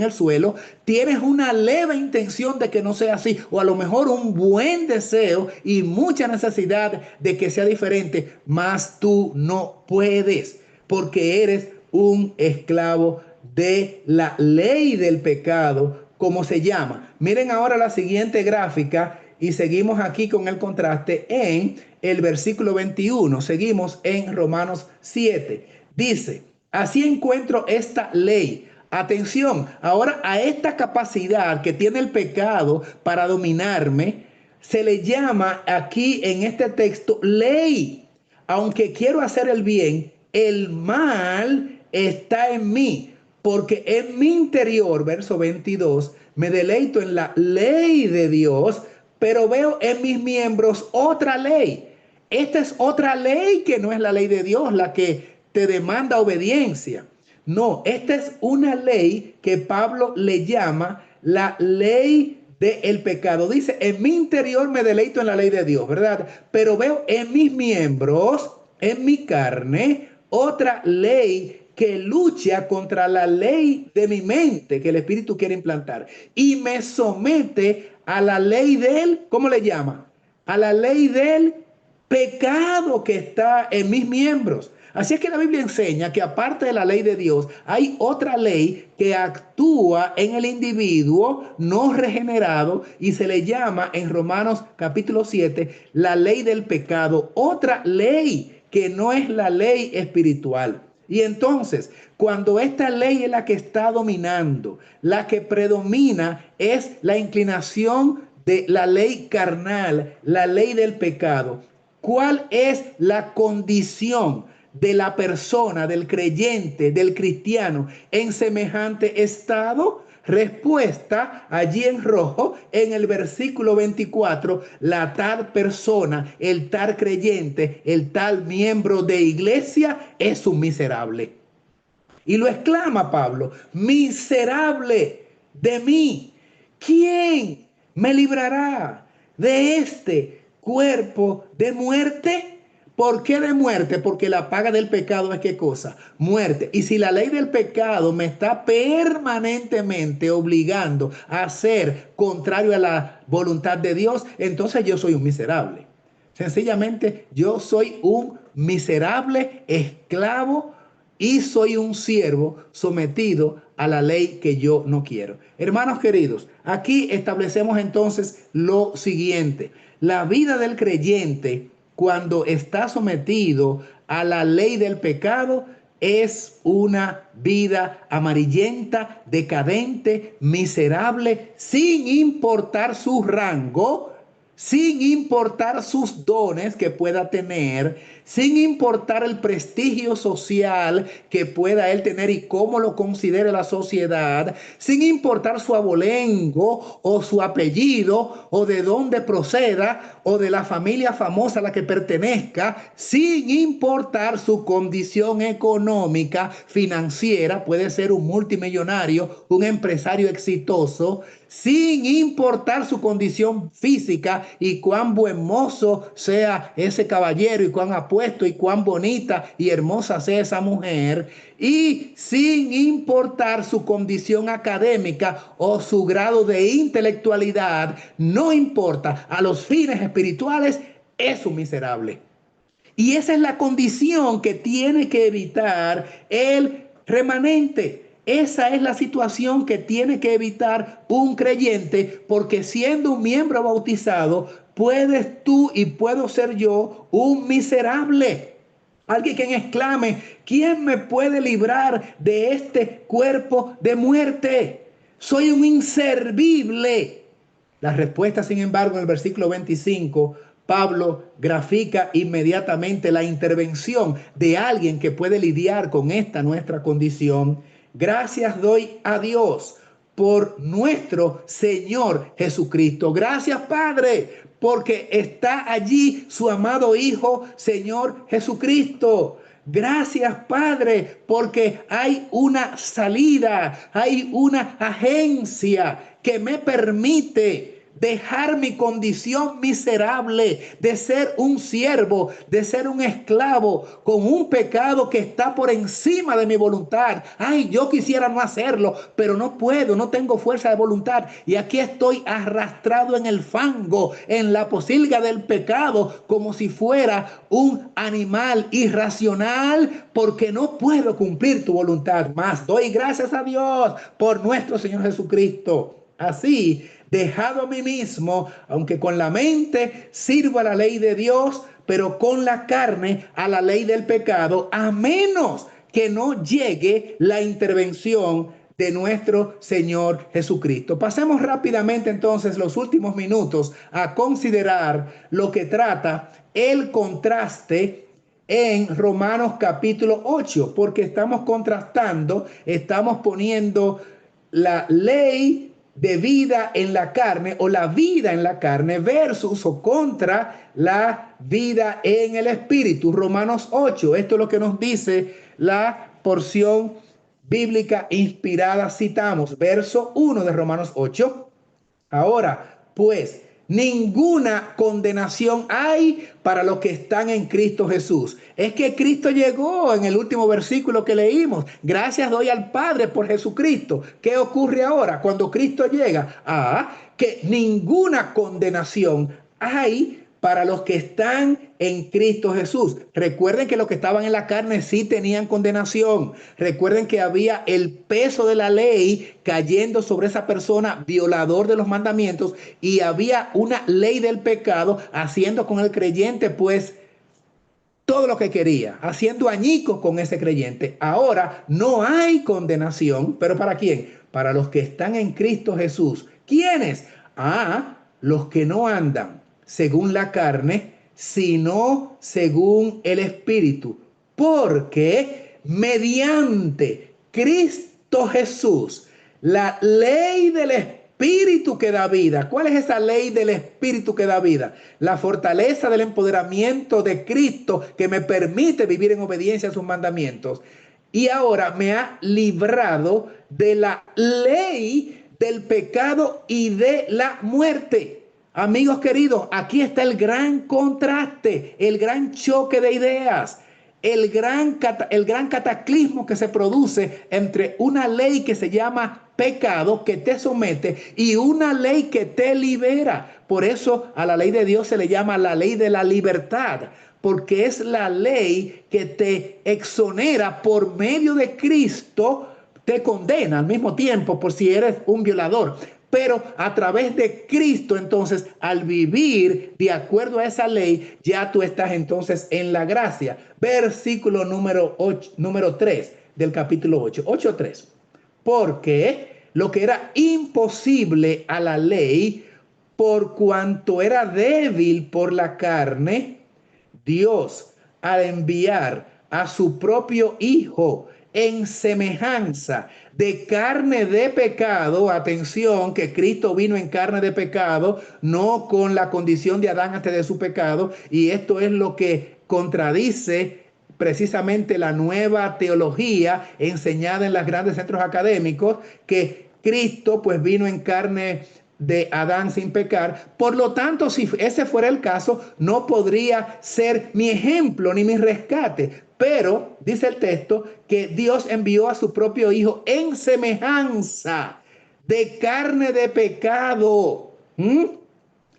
A: el suelo, tienes una leve intención de que no sea así, o a lo mejor un buen deseo y mucha necesidad de que sea diferente, mas tú no puedes porque eres un esclavo de la ley del pecado, como se llama. Miren ahora la siguiente gráfica y seguimos aquí con el contraste en el versículo 21. Seguimos en Romanos 7. Dice, así encuentro esta ley. Atención, ahora a esta capacidad que tiene el pecado para dominarme, se le llama aquí en este texto ley. Aunque quiero hacer el bien, el mal está en mí, porque en mi interior, verso 22, me deleito en la ley de Dios, pero veo en mis miembros otra ley. Esta es otra ley que no es la ley de Dios, la que te demanda obediencia. No, esta es una ley que Pablo le llama la ley del pecado. Dice, en mi interior me deleito en la ley de Dios, ¿verdad? Pero veo en mis miembros, en mi carne, otra ley que lucha contra la ley de mi mente que el Espíritu quiere implantar y me somete a la ley de él, ¿cómo le llama? A la ley del pecado que está en mis miembros. Así es que la Biblia enseña que aparte de la ley de Dios, hay otra ley que actúa en el individuo no regenerado y se le llama en Romanos capítulo 7 la ley del pecado, otra ley que no es la ley espiritual. Y entonces, cuando esta ley es la que está dominando, la que predomina es la inclinación de la ley carnal, la ley del pecado. ¿Cuál es la condición de la persona, del creyente, del cristiano en semejante estado? Respuesta allí en rojo en el versículo 24, la tal persona, el tal creyente, el tal miembro de iglesia es un miserable. Y lo exclama Pablo, miserable de mí, ¿quién me librará de este cuerpo de muerte? ¿Por qué de muerte? Porque la paga del pecado es ¿qué cosa? Muerte. Y si la ley del pecado me está permanentemente obligando a ser contrario a la voluntad de Dios, entonces yo soy un miserable. Sencillamente yo soy un miserable esclavo y soy un siervo sometido a la ley que yo no quiero. Hermanos queridos, aquí establecemos entonces lo siguiente. La vida del creyente, cuando está sometido a la ley del pecado, es una vida amarillenta, decadente, miserable, sin importar su rango, sin importar sus dones que pueda tener, sin importar el prestigio social que pueda él tener y cómo lo considere la sociedad, sin importar su abolengo o su apellido o de dónde proceda o de la familia famosa a la que pertenezca, sin importar su condición económica, financiera, puede ser un multimillonario, un empresario exitoso, sin importar su condición física y cuán buen mozo sea ese caballero y cuán apuesto y cuán bonita y hermosa sea esa mujer, y sin importar su condición académica o su grado de intelectualidad, no importa, a los fines espirituales es un miserable. Y esa es la condición que tiene que evitar el remanente. Esa es la situación que tiene que evitar un creyente, porque siendo un miembro bautizado, puedes tú y puedo ser yo un miserable. Alguien que exclame, ¿quién me puede librar de este cuerpo de muerte? Soy un inservible. La respuesta, sin embargo, en el versículo 25, Pablo grafica inmediatamente la intervención de alguien que puede lidiar con esta nuestra condición. Gracias doy a Dios por nuestro Señor Jesucristo. Gracias, Padre, porque está allí su amado Hijo, Señor Jesucristo. Gracias, Padre, porque hay una salida, hay una agencia que me permite dejar mi condición miserable de ser un siervo, de ser un esclavo con un pecado que está por encima de mi voluntad. Ay, yo quisiera no hacerlo, pero no puedo, no tengo fuerza de voluntad. Y aquí estoy arrastrado en el fango, en la posilga del pecado, como si fuera un animal irracional, porque no puedo cumplir tu voluntad. Más doy gracias a Dios por nuestro Señor Jesucristo. Así, dejado a mí mismo, aunque con la mente sirvo a la ley de Dios, pero con la carne a la ley del pecado, a menos que no llegue la intervención de nuestro Señor Jesucristo. Pasemos rápidamente entonces los últimos minutos a considerar lo que trata el contraste en Romanos capítulo 8, porque estamos contrastando, estamos poniendo la ley de vida en la carne o la vida en la carne versus o contra la vida en el espíritu. Romanos 8, esto es lo que nos dice la porción bíblica inspirada. Citamos verso 1 de Romanos 8. Ahora, pues, ninguna condenación hay para los que están en Cristo Jesús. Es que Cristo llegó en el último versículo que leímos. Gracias doy al Padre por Jesucristo. ¿Qué ocurre ahora cuando Cristo llega? Que ninguna condenación hay para los que están en Cristo Jesús. Recuerden que los que estaban en la carne sí tenían condenación. Recuerden que había el peso de la ley cayendo sobre esa persona violador de los mandamientos, y había una ley del pecado haciendo con el creyente pues todo lo que quería, haciendo añicos con ese creyente. Ahora no hay condenación, pero ¿para quién? Para los que están en Cristo Jesús. ¿Quiénes? Los que no andan según la carne, sino según el Espíritu. Porque mediante Cristo Jesús, la ley del Espíritu que da vida. ¿Cuál es esa ley del Espíritu que da vida? La fortaleza del empoderamiento de Cristo que me permite vivir en obediencia a sus mandamientos. Y ahora me ha librado de la ley del pecado y de la muerte. Amigos queridos, aquí está el gran contraste, el gran choque de ideas, el gran cataclismo que se produce entre una ley que se llama pecado, que te somete, y una ley que te libera. Por eso a la ley de Dios se le llama la ley de la libertad, porque es la ley que te exonera por medio de Cristo, te condena al mismo tiempo por si eres un violador. Pero a través de Cristo, entonces, al vivir de acuerdo a esa ley, ya tú estás entonces en la gracia. Versículo número 3 del capítulo 8, 8:3. Porque lo que era imposible a la ley, por cuanto era débil por la carne, Dios, al enviar a su propio Hijo en semejanza de carne de pecado, atención, que Cristo vino en carne de pecado, no con la condición de Adán antes de su pecado, y esto es lo que contradice precisamente la nueva teología enseñada en los grandes centros académicos, que Cristo pues vino en carne de Adán sin pecar. Por lo tanto, si ese fuera el caso, no podría ser mi ejemplo ni mi rescate. Pero dice el texto que Dios envió a su propio Hijo en semejanza de carne de pecado.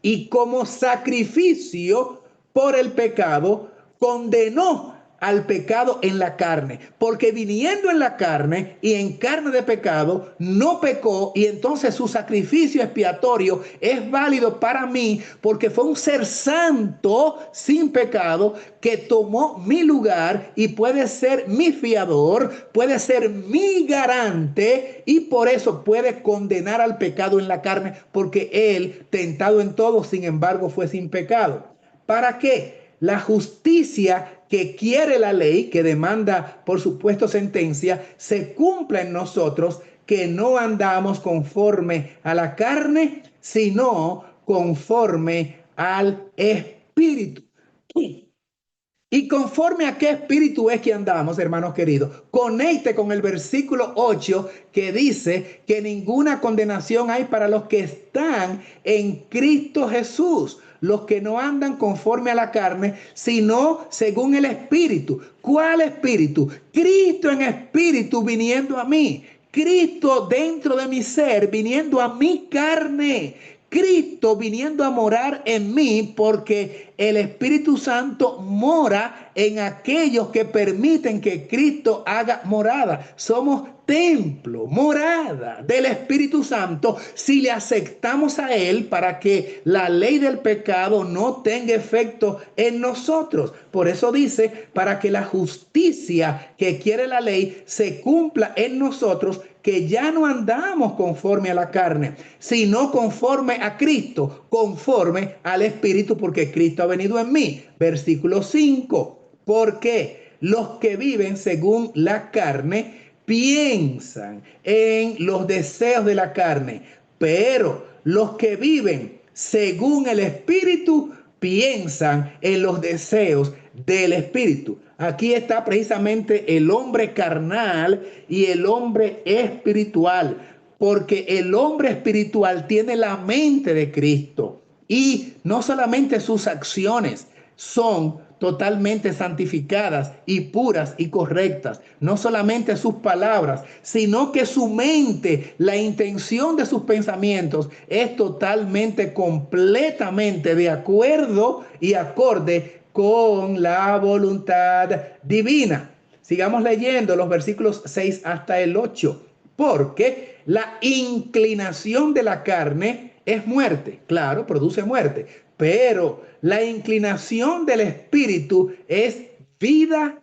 A: Y como sacrificio por el pecado, condenó al pecado en la carne, porque viniendo en la carne y en carne de pecado, no pecó, y entonces su sacrificio expiatorio es válido para mí, porque fue un ser santo sin pecado que tomó mi lugar y puede ser mi fiador, puede ser mi garante, y por eso puede condenar al pecado en la carne, porque él, tentado en todo, sin embargo, fue sin pecado. ¿Para qué? La justicia que quiere la ley, que demanda, por supuesto, sentencia, se cumpla en nosotros, que no andamos conforme a la carne, sino conforme al Espíritu. ¿Y conforme a qué espíritu es que andamos, hermanos queridos? Conecte con el versículo 8 que dice que ninguna condenación hay para los que están en Cristo Jesús, los que no andan conforme a la carne, sino según el espíritu. ¿Cuál espíritu? Cristo en espíritu viniendo a mí. Cristo dentro de mi ser viniendo a mi carne. Cristo viniendo a morar en mí, porque el Espíritu Santo mora en aquellos que permiten que Cristo haga morada. Somos templo, morada del Espíritu Santo si le aceptamos a Él, para que la ley del pecado no tenga efecto en nosotros. Por eso dice, para que la justicia que quiere la ley se cumpla en nosotros, que ya no andamos conforme a la carne, sino conforme a Cristo, conforme al Espíritu, porque Cristo ha venido en mí. Versículo 5. Porque los que viven según la carne piensan en los deseos de la carne, pero los que viven según el Espíritu piensan en los deseos del Espíritu. Aquí está precisamente el hombre carnal y el hombre espiritual, porque el hombre espiritual tiene la mente de Cristo, y no solamente sus acciones son totalmente santificadas y puras y correctas. No solamente sus palabras, sino que su mente, la intención de sus pensamientos es totalmente, completamente de acuerdo y acorde con la voluntad divina. Sigamos leyendo los versículos 6 hasta el 8. Porque la inclinación de la carne es muerte, claro, produce muerte, pero la inclinación del espíritu es vida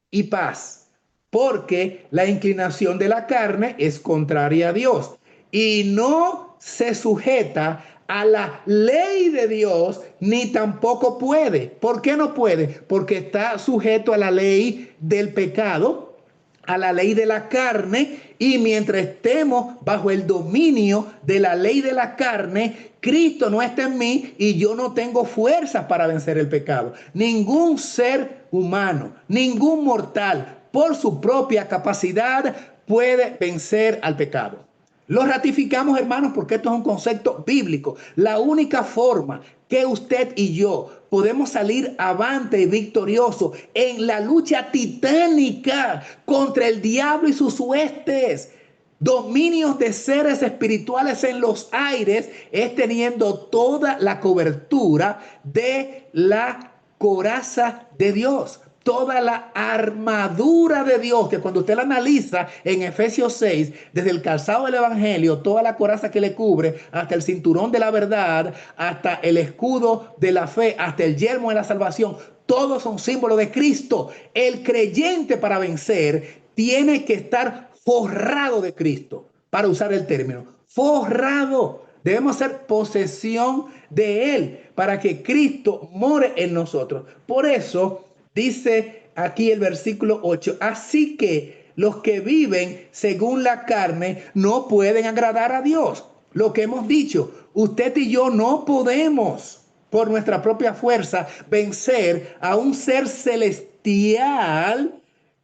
A: y paz, porque la inclinación de la carne es contraria a Dios y no se sujeta a la ley de Dios, ni tampoco puede. ¿Por qué no puede? Porque está sujeto a la ley del pecado, a la ley de la carne, y mientras estemos bajo el dominio de la ley de la carne, Cristo no está en mí y yo no tengo fuerzas para vencer el pecado. Ningún ser humano, ningún mortal, por su propia capacidad, puede vencer al pecado. Lo ratificamos, hermanos, porque esto es un concepto bíblico. La única forma que usted y yo podemos salir avante y victorioso en la lucha titánica contra el diablo y sus huestes, dominios de seres espirituales en los aires, es teniendo toda la cobertura de la coraza de Dios, toda la armadura de Dios, que cuando usted la analiza en Efesios 6, desde el calzado del evangelio, toda la coraza que le cubre, hasta el cinturón de la verdad, hasta el escudo de la fe, hasta el yelmo de la salvación, todos son símbolos de Cristo. El creyente, para vencer, tiene que estar forrado de Cristo, para usar el término, forrado. Debemos ser posesión de Él para que Cristo more en nosotros. Por eso dice aquí el versículo 8, así que los que viven según la carne no pueden agradar a Dios. Lo que hemos dicho, usted y yo no podemos por nuestra propia fuerza vencer a un ser celestial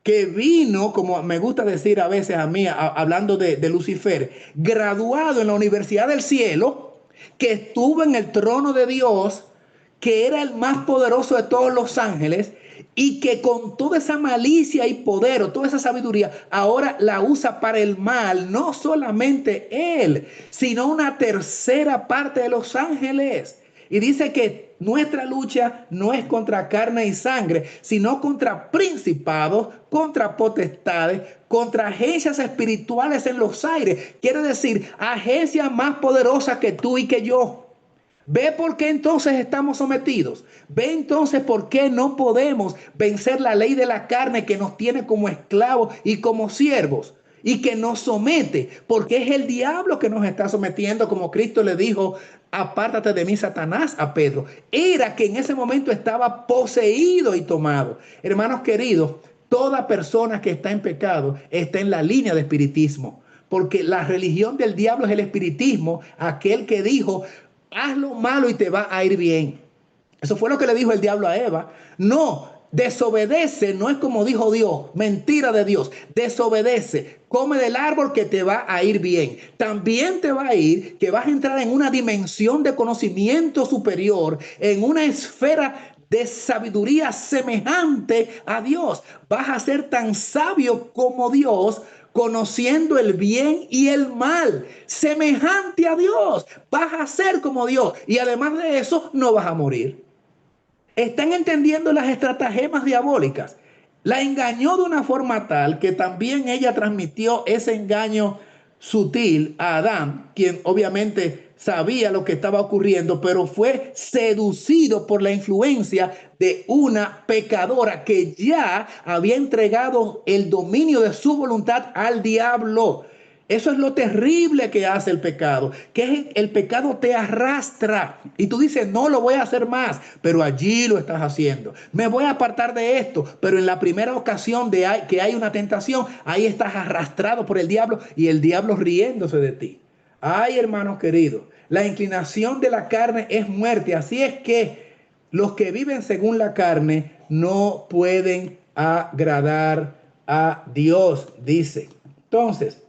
A: que vino, como me gusta decir a veces a mí, hablando de Lucifer, graduado en la Universidad del Cielo, que estuvo en el trono de Dios, que era el más poderoso de todos los ángeles, y que con toda esa malicia y poder o toda esa sabiduría ahora la usa para el mal, no solamente él, sino una tercera parte de los ángeles. Y dice que nuestra lucha no es contra carne y sangre, sino contra principados, contra potestades, contra agencias espirituales en los aires. Quiere decir, agencias más poderosas que tú y que yo. Ve por qué entonces estamos sometidos. Ve entonces por qué no podemos vencer la ley de la carne que nos tiene como esclavos y como siervos y que nos somete, porque es el diablo que nos está sometiendo, como Cristo le dijo, apártate de mí, Satanás, a Pedro. Era que en ese momento estaba poseído y tomado. Hermanos queridos, toda persona que está en pecado está en la línea de espiritismo, porque la religión del diablo es el espiritismo, aquel que dijo, haz lo malo y te va a ir bien. Eso fue lo que le dijo el diablo a Eva. No, desobedece, no es como dijo Dios, mentira de Dios. Desobedece, come del árbol que te va a ir bien. También te va a ir que vas a entrar en una dimensión de conocimiento superior, en una esfera de sabiduría semejante a Dios. Vas a ser tan sabio como Dios, conociendo el bien y el mal, semejante a Dios. Vas a ser como Dios y además de eso no vas a morir. Están entendiendo las estratagemas diabólicas. La engañó de una forma tal que también ella transmitió ese engaño sutil a Adán, quien obviamente sabía lo que estaba ocurriendo, pero fue seducido por la influencia de una pecadora que ya había entregado el dominio de su voluntad al diablo. Eso es lo terrible que hace el pecado, que el pecado te arrastra y tú dices, no lo voy a hacer más, pero allí lo estás haciendo. Me voy a apartar de esto, pero en la primera ocasión que hay una tentación, ahí estás arrastrado por el diablo y el diablo riéndose de ti. Ay, hermanos queridos, la inclinación de la carne es muerte, así es que los que viven según la carne no pueden agradar a Dios, dice. Entonces,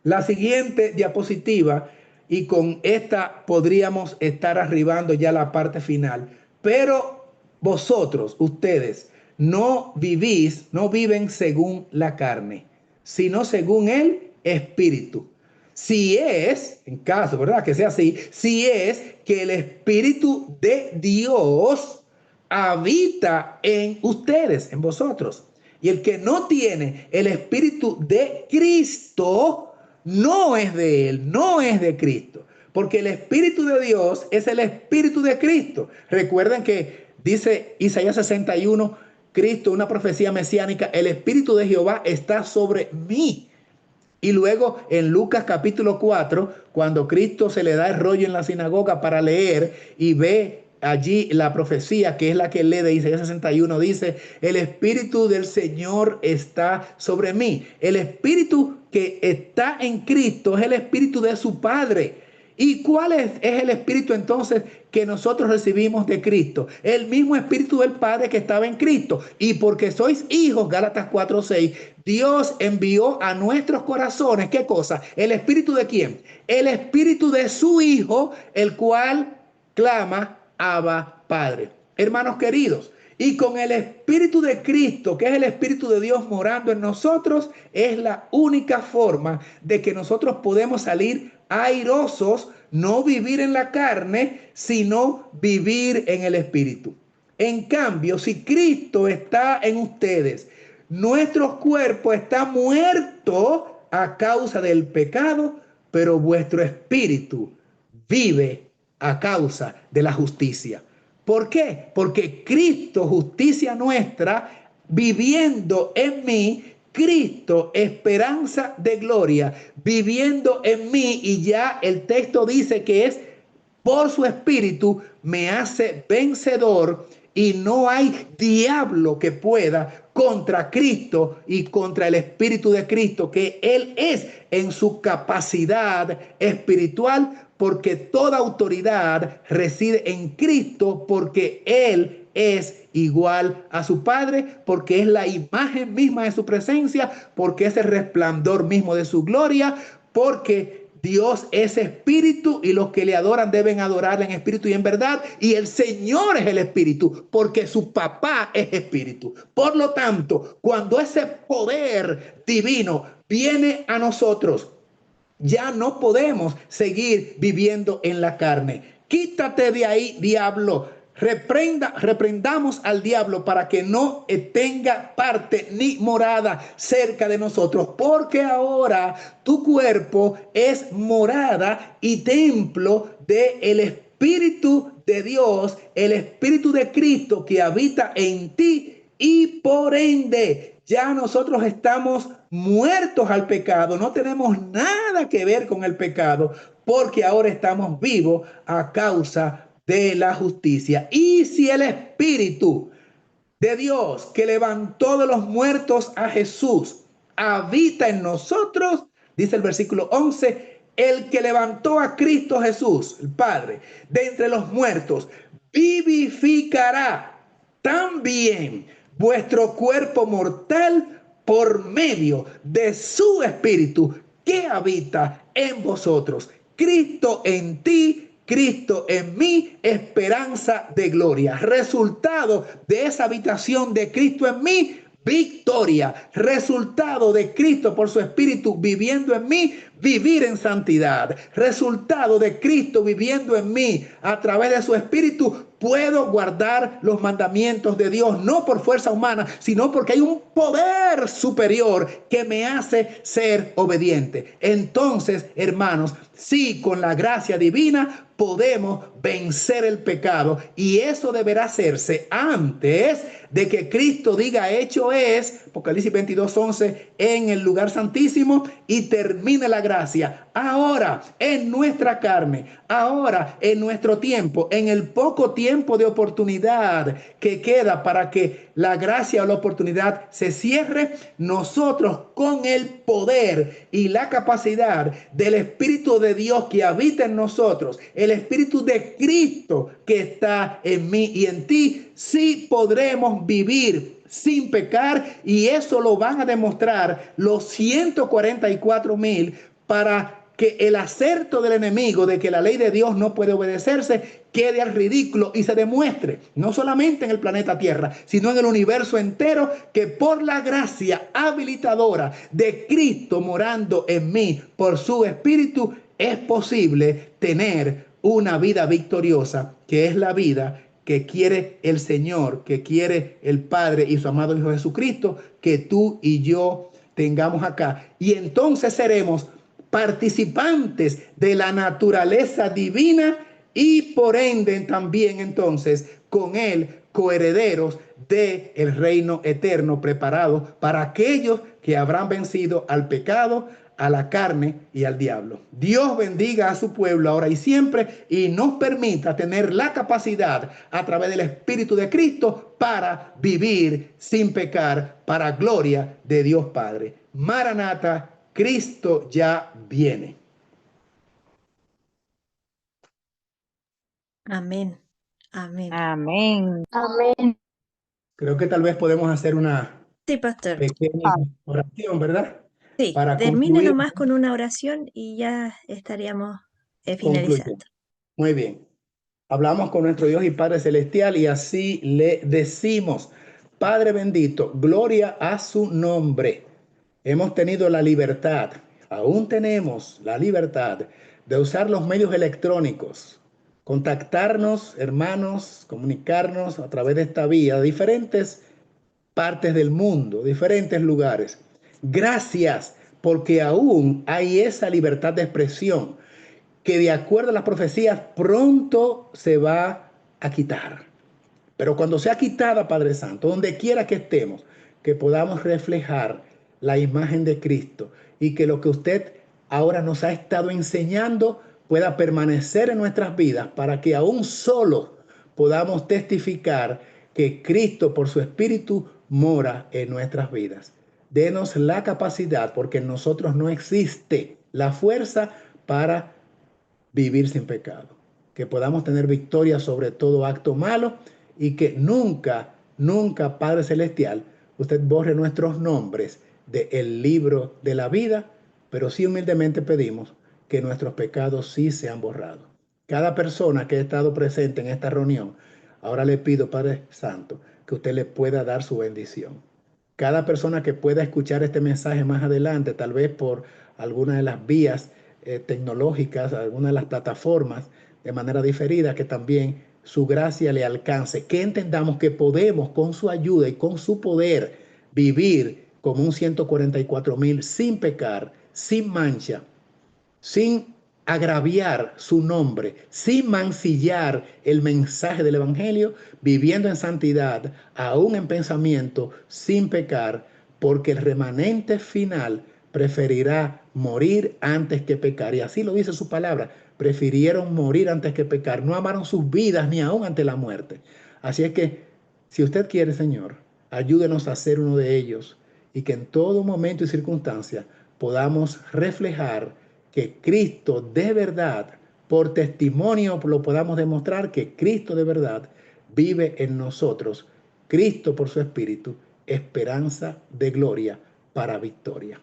A: la siguiente diapositiva, y con esta podríamos estar arribando ya a la parte final, pero vosotros, ustedes, no viven según la carne, sino según el Espíritu. Si es, en caso, ¿verdad? Que sea así, si es que el Espíritu de Dios habita en ustedes, en vosotros. Y el que no tiene el Espíritu de Cristo, no es de él, no es de Cristo. Porque el Espíritu de Dios es el Espíritu de Cristo. Recuerden que dice Isaías 61, Cristo, una profecía mesiánica, el Espíritu de Jehová está sobre mí. Y luego en Lucas capítulo 4, cuando Cristo se le da el rollo en la sinagoga para leer y ve allí la profecía, que es la que lee de Isaías 61, dice, el Espíritu del Señor está sobre mí. El Espíritu que está en Cristo es el Espíritu de su Padre. ¿Y cuál es el Espíritu entonces que nosotros recibimos de Cristo? El mismo Espíritu del Padre que estaba en Cristo. Y porque sois hijos, Gálatas 4:6, Dios envió a nuestros corazones, ¿qué cosa? ¿El Espíritu de quién? El Espíritu de su Hijo, el cual clama, Abba, Padre. Hermanos queridos, y con el Espíritu de Cristo, que es el Espíritu de Dios morando en nosotros, es la única forma de que nosotros podemos salir airosos, no vivir en la carne, sino vivir en el Espíritu. En cambio, si Cristo está en ustedes, nuestro cuerpo está muerto a causa del pecado, pero vuestro espíritu vive a causa de la justicia. ¿Por qué? Porque Cristo, justicia nuestra, viviendo en mí, Cristo, esperanza de gloria, viviendo en mí, y ya el texto dice que es por su espíritu, me hace vencedor y no hay diablo que pueda contra Cristo y contra el Espíritu de Cristo, que Él es en su capacidad espiritual, porque toda autoridad reside en Cristo, porque Él es igual a su Padre, porque es la imagen misma de su presencia, porque es el resplandor mismo de su gloria, porque Dios es espíritu y los que le adoran deben adorarle en espíritu y en verdad. Y el Señor es el espíritu porque su papá es espíritu. Por lo tanto, cuando ese poder divino viene a nosotros, ya no podemos seguir viviendo en la carne. Quítate de ahí, diablo. Reprendamos al diablo para que no tenga parte ni morada cerca de nosotros, porque ahora tu cuerpo es morada y templo del Espíritu de Dios, el Espíritu de Cristo que habita en ti, y por ende ya nosotros estamos muertos al pecado, no tenemos nada que ver con el pecado, porque ahora estamos vivos a causa de la justicia. Y si el Espíritu de Dios que levantó de los muertos a Jesús habita en nosotros, dice el versículo 11, el que levantó a Cristo Jesús, el Padre, de entre los muertos, vivificará también vuestro cuerpo mortal por medio de su Espíritu que habita en vosotros. Cristo en ti, Cristo en mí, esperanza de gloria. Resultado de esa habitación de Cristo en mí, victoria. Resultado de Cristo por su Espíritu viviendo en mí, vivir en santidad. Resultado de Cristo viviendo en mí a través de su Espíritu, puedo guardar los mandamientos de Dios, no por fuerza humana, sino porque hay un poder superior que me hace ser obediente. Entonces, hermanos, sí, con la gracia divina podemos vencer el pecado, y eso deberá hacerse antes de que Cristo diga hecho es, Apocalipsis 22:11, en el lugar santísimo, y termine la gracia. Ahora en nuestra carne, ahora en nuestro tiempo, en el poco tiempo de oportunidad que queda para que la gracia o la oportunidad se cierre, nosotros con el poder y la capacidad del Espíritu de Dios que habita en nosotros, el Espíritu de Cristo que está en mí y en ti, sí podremos vivir sin pecar, y eso lo van a demostrar los 144,000 para que el acerto del enemigo de que la ley de Dios no puede obedecerse quede al ridículo y se demuestre, no solamente en el planeta Tierra, sino en el universo entero, que por la gracia habilitadora de Cristo morando en mí por su Espíritu, es posible tener una vida victoriosa, que es la vida que quiere el Señor, que quiere el Padre y su amado Hijo Jesucristo, que tú y yo tengamos acá. Y entonces seremos participantes de la naturaleza divina y por ende también entonces con él coherederos del reino eterno preparado para aquellos que habrán vencido al pecado, a la carne y al diablo. Dios bendiga a su pueblo ahora y siempre y nos permita tener la capacidad a través del Espíritu de Cristo para vivir sin pecar para gloria de Dios Padre. Maranata, Cristo ya viene.
B: Amén. Amén.
C: Amén.
D: Amén.
A: Creo que tal vez podemos hacer una
B: Sí, pastor.
A: pequeña oración, ¿verdad?
B: Sí,
A: Para
B: termine
A: concluir,
B: nomás con una oración y ya estaríamos
A: concluir.
B: finalizando.
A: Muy bien. Hablamos con nuestro Dios y Padre Celestial y así le decimos, Padre bendito, gloria a su nombre. Hemos tenido la libertad, aún tenemos la libertad de usar los medios electrónicos, contactarnos, hermanos, comunicarnos a través de esta vía, diferentes partes del mundo, diferentes lugares. Gracias, porque aún hay esa libertad de expresión que de acuerdo a las profecías pronto se va a quitar. Pero cuando sea quitada, Padre Santo, donde quiera que estemos, que podamos reflejar la imagen de Cristo y que lo que usted ahora nos ha estado enseñando pueda permanecer en nuestras vidas para que aún solo podamos testificar que Cristo por su Espíritu mora en nuestras vidas. Denos la capacidad, porque en nosotros no existe la fuerza para vivir sin pecado. Que podamos tener victoria sobre todo acto malo y que nunca, nunca, Padre Celestial, usted borre nuestros nombres del libro de la vida, pero sí humildemente pedimos que nuestros pecados sí sean borrados. Cada persona que ha estado presente en esta reunión, ahora le pido, Padre Santo, que usted le pueda dar su bendición. Cada persona que pueda escuchar este mensaje más adelante, tal vez por alguna de las vías tecnológicas, alguna de las plataformas, de manera diferida, que también su gracia le alcance, que entendamos que podemos con su ayuda y con su poder vivir como un 144,000 sin pecar, sin mancha, sin agraviar su nombre, sin mancillar el mensaje del Evangelio, viviendo en santidad, aún en pensamiento, sin pecar, porque el remanente final preferirá morir antes que pecar. Y así lo dice su palabra, prefirieron morir antes que pecar, no amaron sus vidas ni aún ante la muerte. Así es que, si usted quiere, Señor, ayúdenos a ser uno de ellos y que en todo momento y circunstancia podamos reflejar que Cristo de verdad, por testimonio lo podamos demostrar que Cristo de verdad vive en nosotros. Cristo por su Espíritu, esperanza de gloria para victoria.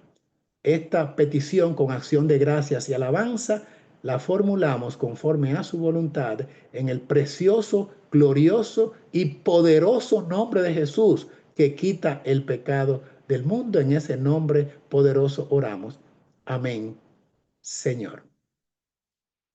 A: Esta petición con acción de gracias y alabanza la formulamos conforme a su voluntad en el precioso, glorioso y poderoso nombre de Jesús, que quita el pecado del mundo. En ese nombre poderoso oramos. Amén, Señor.